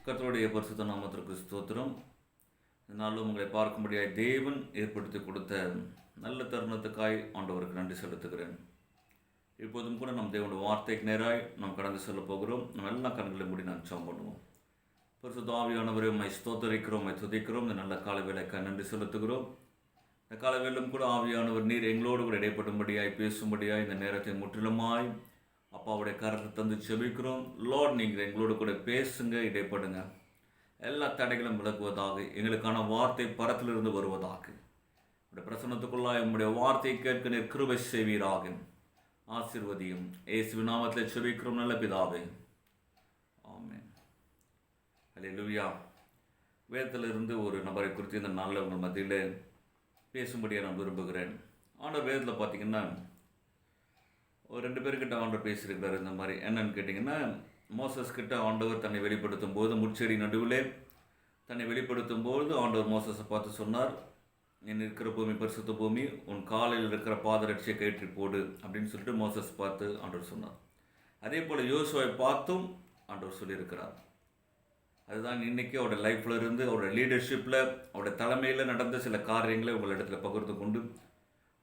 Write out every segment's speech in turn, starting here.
கர்த்தருடைய பரிசுத்த நாமத்திற்கு ஸ்தோத்திரம். நாளும் உங்களை பார்க்கும்படியாய் தேவன் ஏற்படுத்தி கொடுத்த நல்ல தருணத்துக்காய் ஆண்டவருக்கு நன்றி செலுத்துகிறேன். இப்போதும் கூட நம் தேவனுடைய வார்த்தைக்கு நேராய் நாம் கடந்து செல்ல போகிறோம். நம்ம எல்லா கண்களை மூடி நான் ஜெபம் பண்ணுவோம். பரிசுத்த ஆவியானவரே, உம்மை ஸ்தோத்தரிக்கிறோம், உம்மை துதிக்கிறோம். இந்த நல்ல காலை வேளைக்காய் நன்றி செலுத்துகிறோம். இந்த காலை வேளையிலும் கூட ஆவியானவர் நீர் எங்களோடு கூட இடைப்பட்டும்படியாய் பேசும்படியாய் இந்த நேரத்தை முற்றிலுமாய் அப்பாவுடைய கருத்தை தந்து செபிக்கிறோம். லார்ட், நீங்கள் எங்களோடு கூட பேசுங்க, இடைப்படுங்க. எல்லா தடைகளும் விலகுவதாக, எங்களுக்கான வார்த்தை பரத்திலிருந்து வருவதாக, உடைய பிரசன்னத்துக்குள்ளாய் உங்களுடைய வார்த்தையை கேட்க நீர் கிருபை செய்வீராக. ஆசீர்வதியும் இயேசுவின் நாமத்தில் செபிக்கிறோம் நல்ல பிதாவே, ஆமென். ஹல்லேலூயா. வேதத்திலிருந்து ஒரு நபரை குறித்து இந்த நாளில் உங்கள் மத்தியில் பேசும்படியாக நான் விரும்புகிறேன். ஆனால் வேதத்தில் பார்த்தீங்கன்னா ஒரு 2 பேர்கிட்ட ஆண்டவர் பேசியிருக்கிறார். இந்த மாதிரி என்னன்னு கேட்டிங்கன்னா, மோசஸ் கிட்ட ஆண்டவர் தன்னை வெளிப்படுத்தும் போது, முட்செடி நடுவிலே தன்னை வெளிப்படுத்தும் போது ஆண்டவர் மோசஸை பார்த்து சொன்னார், என் இருக்கிற பூமி பரிசுத்த பூமி, உன் காலையில் இருக்கிற பாதரட்சியை கயிற்றி போடு அப்படின்னு சொல்லிட்டு மோசஸ் பார்த்து ஆண்டவர் சொன்னார். அதே போல் யோசுவாவை பார்த்தும் ஆண்டவர் சொல்லியிருக்கிறார். அதுதான் இன்றைக்கி அவருடைய லைஃப்பில் இருந்து, அவருடைய லீடர்ஷிப்பில், அவருடைய தலைமையில் நடந்த சில காரியங்களை உங்களிடத்தில் பகிர்ந்து கொண்டு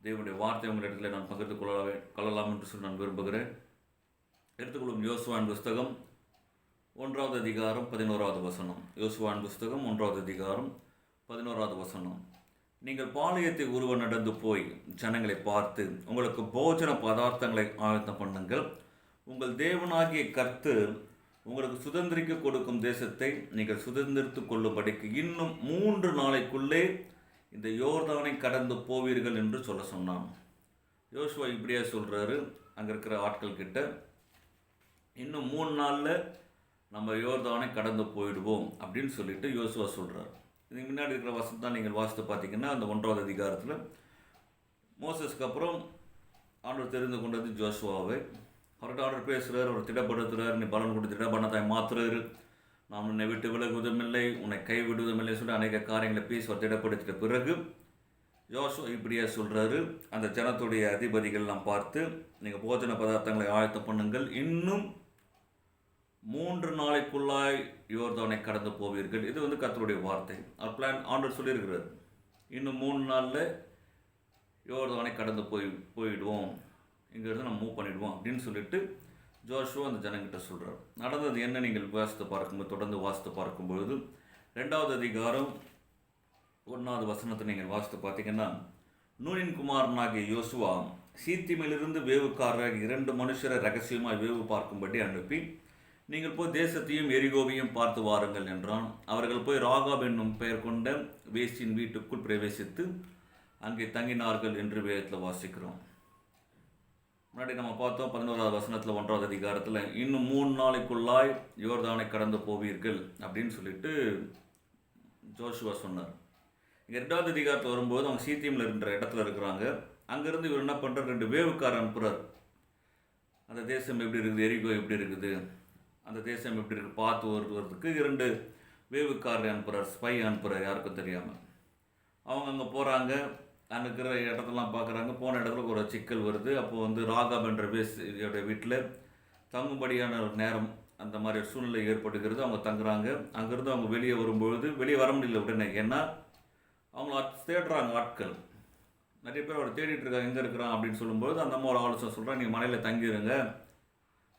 தேவனுடைய வார்த்தை உங்களிடத்தில் நான் பகிர்ந்து கொள்ளலாம் என்று சொல்லி நான் விரும்புகிறேன். எடுத்துக்கொள்ளும் யோசுவாவின் புஸ்தகம் 1வது அதிகாரம் 11வது வசனம். யோசுவாவின் புஸ்தகம் 1வது அதிகாரம் 11வது வசனம். நீங்கள் பாளையத்தை உருவ நடந்து போய் ஜனங்களை பார்த்து உங்களுக்கு போஜன பதார்த்தங்களை ஆயத்தம் பண்ணுங்கள். உங்கள் தேவனாகிய கர்த்தர் உங்களுக்கு சுதந்திரிக்க கொடுக்கும் தேசத்தை நீங்கள் சுதந்திரித்து கொள்ளும்படிக்கு இன்னும் 3 நாளைக்குள்ளே இந்த யோர்தானை கடந்து போவீர்கள் என்று சொல்ல சொன்னான். யோசுவா இப்படியே சொல்கிறாரு அங்கே இருக்கிற ஆட்கள் கிட்ட, இன்னும் 3 நாளில் நம்ம யோர்தானை கடந்து போயிடுவோம் அப்படின்னு சொல்லிட்டு யோசுவா சொல்கிறார். இதுக்கு முன்னாடி இருக்கிற வசனம் தான் நீங்கள் வாசித்து பார்த்தீங்கன்னா, அந்த 1வது அதிகாரத்தில் மோசஸ்க்கு அப்புறம் ஆண்டவர் தெரிந்து கொண்டது ஜோசுவாவை. அவர்கிட்ட ஆண்டவர் பேசுகிறார், அவர் திடப்படுத்துகிறார், நீ பலன் கொடுத்து திடப்பணத்தை மாற்றுறாரு, நாம் உன்னை விட்டு விலகுவதும் இல்லை, உன்னை கைவிடுவதும் இல்லை சொல்லி அநேக காரியங்களை பேசி அவர் திடப்படுத்திட்ட பிறகு யோசுவா இப்படியே சொல்கிறாரு, அந்த ஜனத்துடைய அதிபதிகள்லாம் பார்த்து நீங்கள் போஜன பதார்த்தங்களை ஆயத்தம் பண்ணுங்கள், இன்னும் 3 நாளைக்குள்ளாய் யோர்தானை கடந்து போவீர்கள். இது கர்த்தருடைய வார்த்தை. அவர் பிளான் ஆண்டவர் சொல்லியிருக்கிறார், இன்னும் 3 நாளில் யோர்தானை கடந்து போயிடுவோம், இங்கேருந்து நம்ம மூவ் பண்ணிவிடுவோம் அப்படின்னு சொல்லிட்டு ஜோஷுவா அந்த ஜனங்கிட்ட சொல்கிறார். நடந்தது என்ன நீங்கள் வாசித்து பார்க்கும்போது, தொடர்ந்து வாசித்து பார்க்கும்பொழுது 2வது அதிகாரம் 1வது வசனத்தை நீங்கள் வாசித்து பார்த்தீங்கன்னா, நூனின் குமாரனாகிய யோசுவா சீத்திமிலிருந்து வேவுக்காரராக 2 மனுஷரை ரகசியமாக வேவு பார்க்கும்படி அனுப்பி, நீங்கள் போய் தேசத்தையும் எரிகோவையும் பார்த்து வாருங்கள் என்றான். அவர்கள் போய் ராகாப் என்னும் பெயர் கொண்ட வேசியின் வீட்டுக்குள் பிரவேசித்து அங்கே தங்கினார்கள் என்று வேதத்தில் வாசிக்கிறோம். முன்னாடி நம்ம பார்த்தோம் 11வது வசனத்தில் 1வது அதிகாரத்தில் இன்னும் 3 நாளைக்குள்ளாய் யோர்தானை கடந்து போவீர்கள் அப்படின்னு சொல்லிட்டு ஜோஷுவா சொன்னார். இங்கே 2வது அதிகாரத்தில் வரும்போது அவங்க சீத்தியமில் இருக்கிற இடத்துல இருக்கிறாங்க. அங்கேருந்து இவர் என்ன பண்ணுறார், 2 வேவுக்காரர் அனுப்புகிறார். அந்த தேசம் எப்படி இருக்குது, எரிகோ எப்படி இருக்குது, அந்த தேசம் எப்படி இருக்குது பார்த்து வருவதற்கு 2 வேவுக்காரரை அனுப்புகிறார், ஸ்பை அனுப்புகிறார், யாருக்கும் தெரியாமல். அவங்க அங்கே போகிறாங்க, அங்கே இருக்கிற இடத்தெல்லாம் பார்க்குறாங்க. போன இடத்துல ஒரு சிக்கல் வருது. அப்போது ராகாப் என்ற வேசியோட வீட்டில் தங்கும்படியான ஒரு நேரம், அந்த மாதிரி ஒரு சூழ்நிலை ஏற்படுகிறது. அவங்க தங்குறாங்க. அங்கேருந்து அவங்க வெளியே வரும்பொழுது வெளியே வர முடியல உடனே, ஏன்னா அவங்கள தேடுறாங்க ஆட்கள். நிறைய பேர் அவரை தேடிட்டு இருக்காங்க, எங்கே இருக்கிறான் அப்படின்னு சொல்லும்போது அந்த அம்மா ஒரு ஆலோசனை சொல்கிறாங்க, நீங்கள் மலையில் தங்கிடுங்க,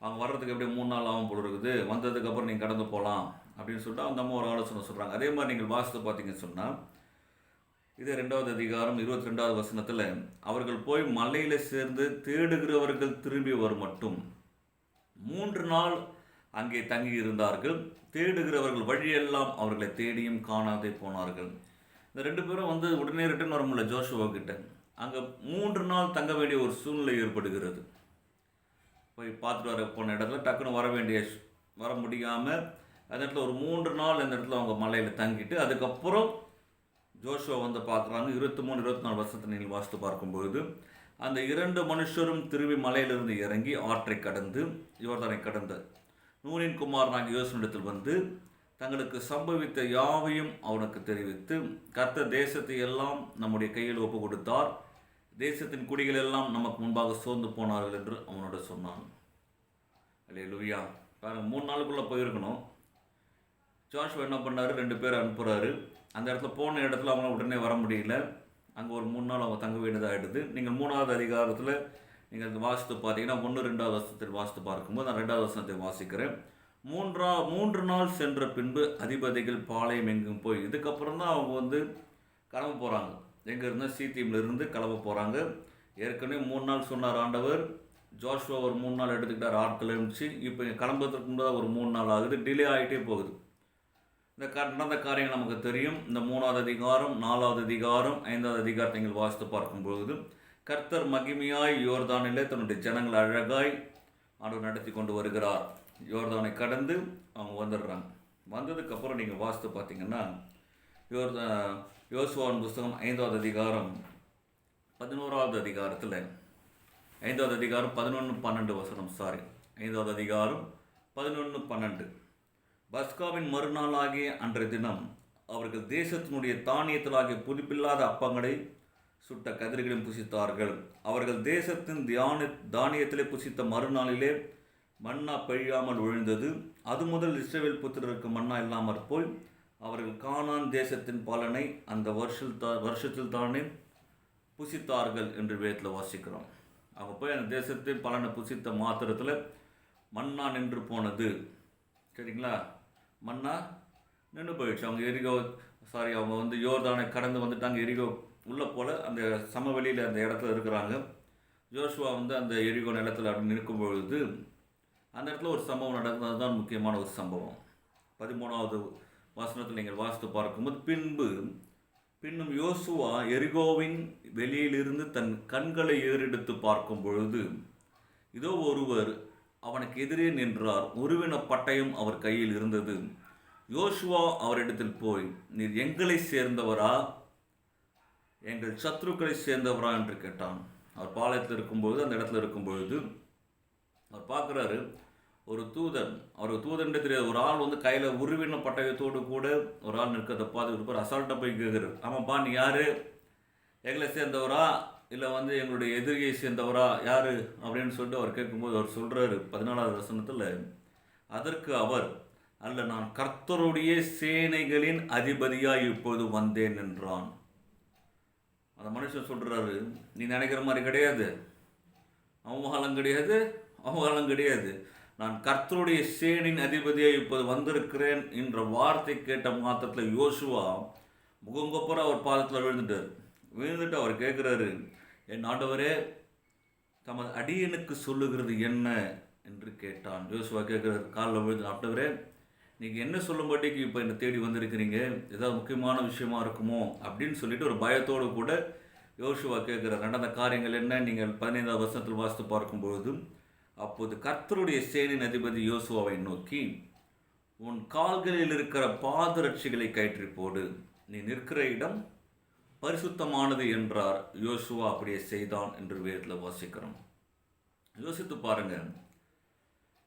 அவங்க வர்றதுக்கு எப்படியும் 3 நாள் ஆகும் போல இருக்குது, வந்ததுக்கப்புறம் நீங்கள் கடந்து போகலாம் அப்படின்னு சொல்லிட்டு அந்த அம்மா ஒரு ஆலோசனை சொல்கிறாங்க. அதே மாதிரி நீங்கள் வாசித்து பார்த்தீங்கன்னு சொன்னால், இதே 2வது அதிகாரம் 22வது வசனத்தில், அவர்கள் போய் மலையில் சேர்ந்து தேடுகிறவர்கள் திரும்பி வரும் மட்டும் 3 நாள் அங்கே தங்கி இருந்தார்கள். தேடுகிறவர்கள் வழியெல்லாம் அவர்களை தேடியும் காணாதே போனார்கள். இந்த 2 பேரும் உடனே ரிட்டர்ன் வர முடியல ஜோஷுவா கிட்ட. அங்கே 3 நாள் தங்க வேண்டிய ஒரு சூழ்நிலை ஏற்படுகிறது. போய் பார்த்துட்டு போன இடத்துல டக்குன்னு வர முடியாமல் அந்த இடத்துல ஒரு 3 நாள் அந்த இடத்துல அவங்க மலையில் தங்கிட்டு அதுக்கப்புறம் ஜோஷுவா பார்க்குறாங்க. 23, 24 வருஷத்தை நீங்கள் வாசித்து பார்க்கும்பொழுது அந்த 2 மனுஷரும் திரும்பி மலையிலிருந்து இறங்கி ஆற்றை கடந்து யோர்தானை கடந்த நூனின் குமாரனாகிய யோசுவாவிடத்தில் தங்களுக்கு சம்பவித்த யாவையும் அவனுக்கு தெரிவித்து, கர்த்தர் தேசத்தை எல்லாம் நம்முடைய கையில் ஒப்பு கொடுத்தார், தேசத்தின் குடிகள் எல்லாம் நமக்கு முன்பாக சோர்ந்து போனார்கள் என்று அவனோட சொன்னான். அல்லேலூயா. பாருங்கள், 3 நாளுக்குள்ளே போயிருக்கணும். ஜோஷுவா என்ன பண்ணார், 2 பேர் அனுப்புகிறாரு. அந்த இடத்துல போன இடத்துல அவங்களால உடனே வர முடியல. அங்கே ஒரு 3 நாள் அவங்க தங்க வேண்டியதாக ஆகிடுது. நீங்கள் 3வது அதிகாரத்தில் நீங்கள் வாசித்து பார்த்தீங்கன்னா 1, 2வது வசனத்தில் வாசித்து பார்க்கும்போது நான் 2வது வசனத்தை வாசிக்கிறேன். 3 நாள் சென்ற பின்பு அதிபதிகள் பாளையம் எங்கும் போய், இதுக்கப்புறம் தான் அவங்க வந்து கிளம்ப போகிறாங்க. எங்கே இருந்தால் சீத்தியம்லேருந்து கிளம்ப போகிறாங்க. ஏற்கனவே 3 நாள் சொன்னார் ஆண்டவர். ஜோஷுவா ஒரு 3 நாள் எடுத்துக்கிட்டார், ஆட்கள் இருந்துச்சு. இப்போ கிளம்புறதுக்கு முன்னாடி ஒரு 3 நாள் ஆகுது, டிலே ஆகிட்டே போகுது. இந்த நடந்த காரியங்கள் நமக்கு தெரியும். இந்த 3வது அதிகாரம், 4வது அதிகாரம், 5வது அதிகாரத்தை நீங்கள் வாசித்து பார்க்கும்பொழுது கர்த்தர் மகிமையாய் யோர்தானிலே தன்னுடைய ஜனங்கள் அழகாய் ஆண்டவர் நடத்தி கொண்டு வருகிறார். யோர்தானை கடந்து அவங்க வந்துடுறாங்க. வந்ததுக்கப்புறம் நீங்கள் வாசித்து பார்த்தீங்கன்னா யோசுவாவின் புஸ்தகம் 5வது அதிகாரம் 11வது அதிகாரத்தில் 5வது அதிகாரம் 11-12 வசனம் 5வது அதிகாரம் 11-12. பஸ்காவின் மறுநாளாகிய அன்றைய தினம் அவர்கள் தேசத்தினுடைய தானியத்திலாகிய புதுப்பில்லாத அப்பங்களை சுட்ட கதிர்களையும் புசித்தார்கள். அவர்கள் தேசத்தின் தானியத்திலே புசித்த மறுநாளிலே மன்னா பெய்யாமல் விழுந்தது. அது முதல் இஸ்ரவேல் புத்திரருக்கு மன்னா இல்லாமற் போய் அவர்கள் கானான் தேசத்தின் பலனை அந்த வருஷத்தில் தானே புசித்தார்கள் என்று வேதத்தில் வாசிக்கிறோம். அவங்க போய் அந்த தேசத்தின் பலனை புசித்த மாத்திரத்தில் மன்னா நின்று போனது. சரிங்களா? மன்னா நின்று போயிடுச்சு. அவங்க வந்து யோர்தானை கடந்து வந்துட்டாங்க. எரிகோ உள்ளே போல் அந்த சமவெளியில் அந்த இடத்துல இருக்கிறாங்க. ஜோஷுவா வந்து அந்த எரிகோ நிலத்தில் அப்படி நிற்கும் பொழுது அந்த இடத்துல ஒரு சம்பவம் நடந்தது தான் முக்கியமான ஒரு சம்பவம். 13வது வசனத்தில் நீங்கள் வாசித்து பார்க்கும்போது, பின்னும் யோசுவா எரிகோவின் வெளியிலிருந்து தன் கண்களை ஏறெடுத்து பார்க்கும் பொழுது இதோ ஒருவர் அவனுக்கு எதிரே நின்றார். உருவின பட்டயம் அவர் கையில் இருந்தது. யோசுவா அவரிடத்தில் போய், நீர் எங்களை சேர்ந்தவரா, எங்கள் சத்ருக்களை சேர்ந்தவரா என்று கேட்டான். அவர் பாளையத்தில் இருக்கும்பொழுது, அந்த இடத்துல இருக்கும்பொழுது அவர் பார்க்குறாரு, ஒரு தூதன், அவருக்கு தூதன் தெரியாது, ஒரு ஆள் வந்து கையில் உருவின பட்டயத்தோடு கூட ஒரு ஆள் நிற்கிறத பார்த்து இருப்பார். அசால்ட்டாக போய் கேட்குறாரு, ஆமாப்பா நீ யார், எங்களை சேர்ந்தவரா இல்லை வந்து எங்களுடைய எதிரியை சேர்ந்தவரா யார் அப்படின்னு சொல்லிட்டு அவர் கேட்கும்போது அவர் சொல்கிறாரு 14வது வசனத்தில், அதற்கு அவர், அல்ல, நான் கர்த்தருடைய சேனைகளின் அதிபதியாக இப்போது வந்தேன் என்றான். அந்த மனுஷன் சொல்கிறாரு, நீ நினைக்கிற மாதிரி கிடையாது, அவமானம் கிடையாது, நான் கர்த்தருடைய சேனையின் அதிபதியாக இப்போது வந்திருக்கிறேன் என்ற வார்த்தை கேட்ட மாத்திரத்தில் யோசுவா முகங்கொப்புற அவர் பாதத்தில் விழுந்துட்டு அவர் கேட்குறாரு, என் ஆண்டவரே தமது அடியனுக்கு சொல்லுகிறது என்ன என்று கேட்டான். யோசுவா கேட்குறாரு, காலில் விழுந்து, ஆண்டவரே நீங்கள் என்ன சொல்லும்படிக்கு இப்போ என்னை தேடி வந்திருக்கிறீங்க, ஏதாவது முக்கியமான விஷயமா இருக்குமோ அப்படின்னு சொல்லிட்டு ஒரு பயத்தோடு கூட யோசுவா கேட்குறார். நடந்த காரியங்கள் என்ன நீங்கள் 15வது வசனத்தில் வாசித்து பார்க்கும்பொழுது, அப்போது கர்த்தருடைய சேனையின் அதிபதி யோசுவாவை நோக்கி, உன் கால்களில் இருக்கிற பாதரட்சிகளை கயிற்றி போடு, நீ நிற்கிற இடம் பரிசுத்தமானது என்றார். யோசுவா அப்படியே செய்தான் என்று வேதத்தில் வாசிக்கிறோம். யோசித்து பாருங்க,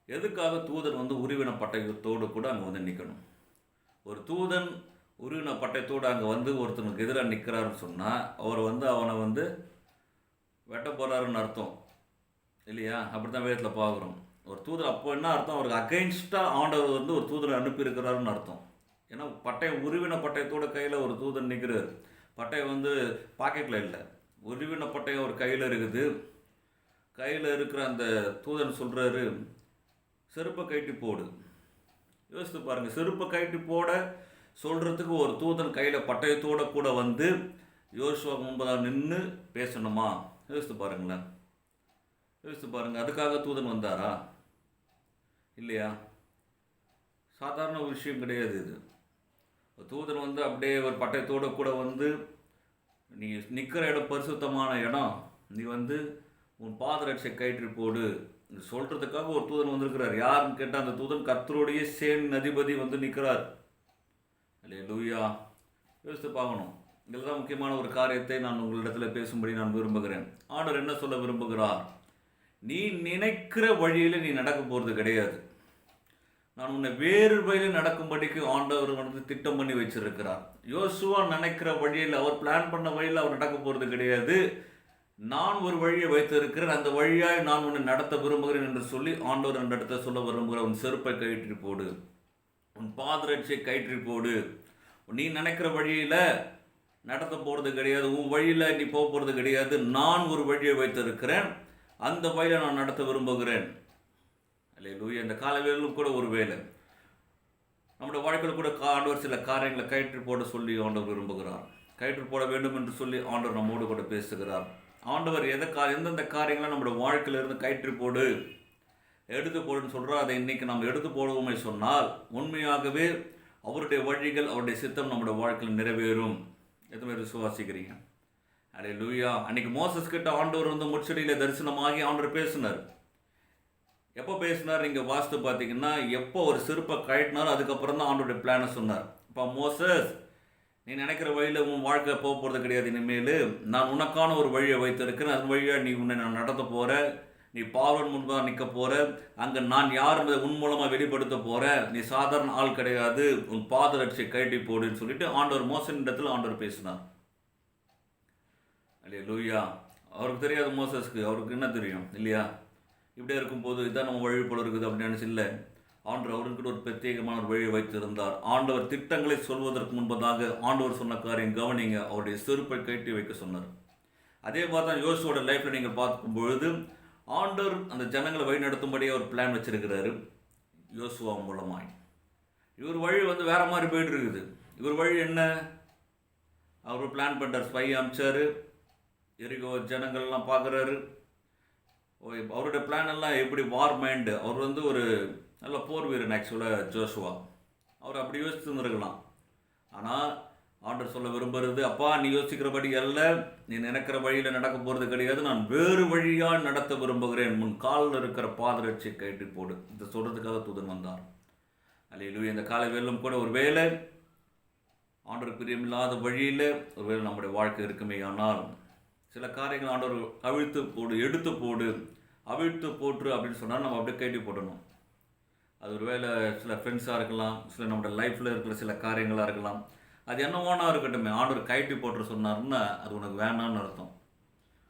எதுக்காக தூதன் வந்து உருவின பட்டயத்தோடு கூட அங்கே வந்து நிற்கணும்? ஒரு தூதன் உருவின பட்டயத்தோடு அங்கே வந்து ஒருத்தனுக்கு எதிராக நிற்கிறாருன்னு சொன்னால் அவர் வந்து அவனை வந்து வெட்ட போகிறாருன்னு அர்த்தம் இல்லையா? அப்படி தான் வேதத்தில் பார்க்குறோம். ஒரு தூதர் அப்போ என்ன அர்த்தம், அவருக்கு அகைன்ஸ்டாக ஆண்டவர் வந்து ஒரு தூதரை அனுப்பியிருக்கிறாருன்னு அர்த்தம். ஏன்னா பட்டயம் உருவின பட்டயத்தோட கையில் ஒரு தூதன் நிற்கிறார். பட்டயம் வந்து பாக்கெட்டில் இல்லை, உருவின பட்டயம் ஒரு கையில் இருக்குது. கையில் இருக்கிற அந்த தூதன் சொல்கிறாரு, செருப்பை கட்டி போடு. யோசித்து பாருங்கள், செருப்பை கட்டி போட சொல்கிறதுக்கு ஒரு தூதன் கையில் பட்டயத்தோடு கூட வந்து யோசுவா முன்பதாக நின்று பேசணுமா? யோசித்து பாருங்களேன், அதுக்காக தூதன் வந்தாரா? இல்லையா? சாதாரண ஒரு விஷயம் கிடையாது இது. தூதன் வந்து அப்படியே ஒரு பட்டயத்தோடு கூட வந்து, நீ நிற்கிற இடம் பரிசுத்தமான இடம், நீ வந்து உன் பாதரட்சை கயிற்று போடு சொல்கிறதுக்காக ஒரு தூதன் வந்திருக்கிறார். யாருன்னு கேட்டால் அந்த தூதன் கர்த்தருடைய சேனையின் அதிபதி வந்து நிற்கிறார். அல்லேலூயா. யோசித்து பார்க்கணும். இதில் தான் முக்கியமான ஒரு காரியத்தை நான் உங்களிடத்தில் பேசும்படி நான் விரும்புகிறேன். ஆண்டவர் என்ன சொல்ல விரும்புகிறார்? நீ நினைக்கிற வழியில் நீ நடக்க போகிறது கிடையாது. நான் உன்னை வேறு வழியில் நடக்கும்படிக்கு ஆண்டவர் வந்து திட்டம் பண்ணி வச்சிருக்கிறார். யோசுவா நினைக்கிற வழியில், அவர் பிளான் பண்ண வழியில் அவர் நடக்க போகிறது கிடையாது. நான் ஒரு வழியை வைத்திருக்கிறேன், அந்த வழியாய் நான் உன்னை நடத்த விரும்புகிறேன் என்று சொல்லி ஆண்டவர் அந்த இடத்த சொல்ல விரும்புகிற, உன் செருப்பை கயிற்றி போடு. உன் பாதரட்சியை கயிற்றி போடு. நீ நினைக்கிற வழியில் நடத்த போகிறது கிடையாது, உன் வழியில் நீ போக போகிறது கிடையாது. நான் ஒரு வழியை வைத்திருக்கிறேன், அந்த வழியை நான் நடத்த விரும்புகிறேன். அல்லேலூயா. இந்த காலவேளையிலும் கூட ஒரு வேலை நம்முடைய வாழ்க்கையில் கூட ஆண்டவர் சில காரியங்களை கயிற்று போட சொல்லி ஆண்டவர் விரும்புகிறார். கயிற்று போட வேண்டும் என்று சொல்லி ஆண்டவர் நம்மோடு கூட பேசுகிறார். ஆண்டவர் எந்தெந்த காரியங்களை நம்முடைய வாழ்க்கையிலிருந்து கயிற்று போடு எடுத்து போடுன்னு சொல்கிறோம், அதை இன்றைக்கி நம்ம எடுத்து போடுவோமே சொன்னால் உண்மையாகவே அவருடைய வழிகள், அவருடைய சித்தம் நம்முடைய வாழ்க்கையில் நிறைவேறும். எதுவுமே விசுவாசிக்கிறீங்க? அல்லேலூயா. அன்றைக்கி மோசஸ் கிட்ட ஆண்டவர் வந்து முச்சடியில் தரிசனமாகி ஆண்டவர் பேசினார். எப்போ பேசினார் நீங்கள் வாஸ்து பார்த்தீங்கன்னா, எப்போ ஒரு சிற்பை கழட்டினார் அதுக்கப்புறம் தான் ஆண்டோடைய பிளானை சொன்னார். இப்போ மோசஸ், நீ நினைக்கிற வழியில் உன் வாழ்க்கை போக போகிறது கிடையாது, இனிமேல் நான் உனக்கான ஒரு வழியை வைத்திருக்கிறேன், அது வழியாக நீ உன்னை நான் நடத்த போகிறேன், நீ பார்வன் முன்பாக நிற்க போகிற, அங்கே நான் யார் உன் மூலமாக வெளிப்படுத்த போகிறேன், நீ சாதாரண ஆள் கிடையாது, உன் பாதரட்சியை கழட்டி போடுன்னு சொல்லிட்டு ஆண்டவர் மோசன் இடத்துல ஆண்டவர் பேசினார். அல்லேலூயா. அவருக்கு தெரியாது மோசஸ்க்கு, அவருக்கு என்ன தெரியும் இல்லையா? இப்படியே இருக்கும்போது இதான் நம்ம வழி போல இருக்குது அப்படின்னு நினச்சி இல்லை. ஆண்டவர் அவருக்கு ஒரு பிரத்யேகமான ஒரு வழியை வைத்திருந்தார். ஆண்டவர் திட்டங்களை சொல்வதற்கு முன்பதாக ஆண்டவர் சொன்ன காரியம் கவனிங்க, அவருடைய செருப்பை கட்டி வைக்க சொன்னார். அதே மாதிரி தான் யோசுவோட லைஃப்பில் நீங்கள் பார்க்கும் பொழுது ஆண்டவர் அந்த ஜனங்களை வழி நடத்தும்படியே ஒரு பிளான் வச்சிருக்கிறாரு யோசுவா மூலமாய். இவர் வழி வந்து வேற மாதிரி போயிட்டு இருக்குது. இவர் வழி என்ன? அவர் பிளான் பண்ணுறார், ஸ்பை அமிச்சார், எரிகோ ஜனங்கள்லாம் பார்க்குறாரு. அவருடைய பிளான் எல்லாம் எப்படி வார் மைண்டு. அவர் வந்து ஒரு நல்ல போர் வீரன் ஆக்சுவலாக ஜோஷுவா. அவர் அப்படி யோசிச்சுருந்துருக்கலாம். ஆனால் ஆண்டவர் சொல்ல விரும்புகிறது, அப்பா நீ யோசிக்கிறபடி அல்ல, நீ நினைக்கிற வழியில் நடக்க போகிறது கிடையாது, நான் வேறு வழியாக நடத்த விரும்புகிறேன், முன் காலில் இருக்கிற பாதரட்சியை கட்டி போடு. இதை சொல்கிறதுக்காக தூதன் வந்தார். அல்லேலூயா. இந்த காலை வேலும் கூட ஒரு வேளை ஆண்டவர் பிரியமில்லாத வழியில் ஒரு வேளை நம்முடைய வாழ்க்கை இருக்குமே, ஆனால் சில காரியங்கள் ஆண்டவர் அவிழ்த்து போடு, எடுத்து போடு, அவிழ்த்து போட்டு அப்படின்னு சொன்னால் நம்ம அப்படியே கட்டி போடணும். அது ஒரு வேளை சில ஃப்ரெண்ட்ஸாக இருக்கலாம், சில நம்மளோட லைஃப்பில் இருக்கிற சில காரியங்களாக இருக்கலாம். அது என்னவானா இருக்கட்டுமே, ஆண்டவர் கைட்டி போட்டு சொன்னார்னா அது உனக்கு வேணான்னு அர்த்தம்.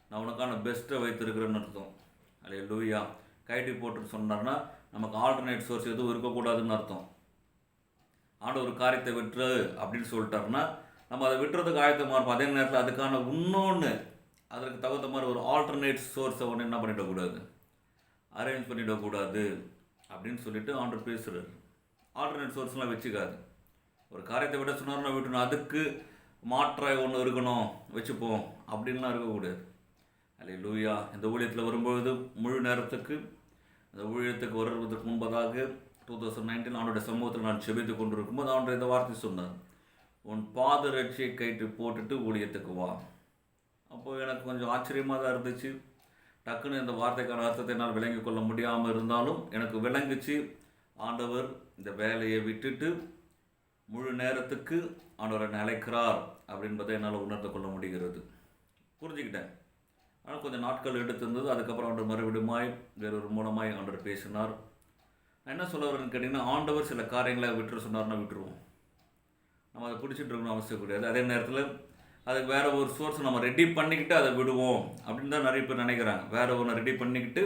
நான் உனக்கான பெஸ்ட்டை வைத்திருக்கிறேன்னு அர்த்தம். அல்லேலூயா. கைட்டி போட்டு சொன்னார்னா நமக்கு ஆல்டர்னேட் சோர்ஸ் எதுவும் இருக்கக்கூடாதுன்னு அர்த்தம். ஆண்டவர் ஒரு காரியத்தை விட்டுரு அப்படின்னு சொல்லிட்டாருன்னா நம்ம அதை விட்டுறதுக்கு ஆயத்தமாக இருப்போம். அதே நேரத்தில் அதுக்கான இன்னொன்று அதற்கு தகுந்த மாதிரி ஒரு ஆல்டர்னேட் சோர்ஸை ஒன்று என்ன பண்ணிடக்கூடாது, அரேஞ்ச் பண்ணிடக்கூடாது அப்படின்னு சொல்லிட்டு ஆண்டவர் பேசுகிறார். ஆல்டர்னேட் சோர்ஸ்லாம் வச்சுக்காது. ஒரு காரியத்தை விட சொன்னார்னா விட்டுணும், அதுக்கு மாற்றாக ஒன்று இருக்கணும் வச்சுப்போம் அப்படின்லாம் இருக்கக்கூடாது. அல்லேலூயா. இந்த ஊழியத்தில் வரும்பொழுது முழு நேரத்துக்கு இந்த ஊழியத்துக்கு வருவதற்கு முன்பதாக 2019 ஆண்டோட சமூகத்தில் நான் செபித்து கொண்டு இருக்கும்போது ஆண்டவர் இந்த வார்த்தை சொன்னார், உன் பாதரட்சியை கயிற்று போட்டுட்டு ஊழியத்துக்கு வா. அப்போது எனக்கு கொஞ்சம் ஆச்சரியமாக தான் இருந்துச்சு. டக்குன்னு இந்த வார்த்தைக்கான அர்த்தத்தை என்னால் விளங்கி கொள்ள முடியாமல் இருந்தாலும் எனக்கு விளங்குச்சு. ஆண்டவர் இந்த வேலையை விட்டுட்டு முழு நேரத்துக்கு ஆண்டவரை அழைக்கிறார் அப்படின்பதை என்னால் உணர்ந்து கொள்ள முடிகிறது. புரிஞ்சுக்கிட்டேன். ஆனால் கொஞ்சம் நாட்கள் எடுத்திருந்தது. அதுக்கப்புறம் ஆண்டவர் மறுபடியுமாய் வேறொரு மூலமாய் ஆண்டவர் பேசினார். நான் என்ன சொல்ல வரேன்னு கேட்டிங்கன்னா, ஆண்டவர் சில காரியங்களை விட்டுற சொன்னார்னா விட்டுருவோம். நம்ம அதை பிடிச்சிட்டு இருக்கணும் அவசியம் கிடையாது. அதே நேரத்தில் அதுக்கு வேறு ஒரு சோர்ஸ் நம்ம ரெடி பண்ணிக்கிட்டு அதை விடுவோம் அப்படின்னு தான் நிறைய பேர் நினைக்கிறாங்க. வேறு ஒன்று ரெடி பண்ணிக்கிட்டு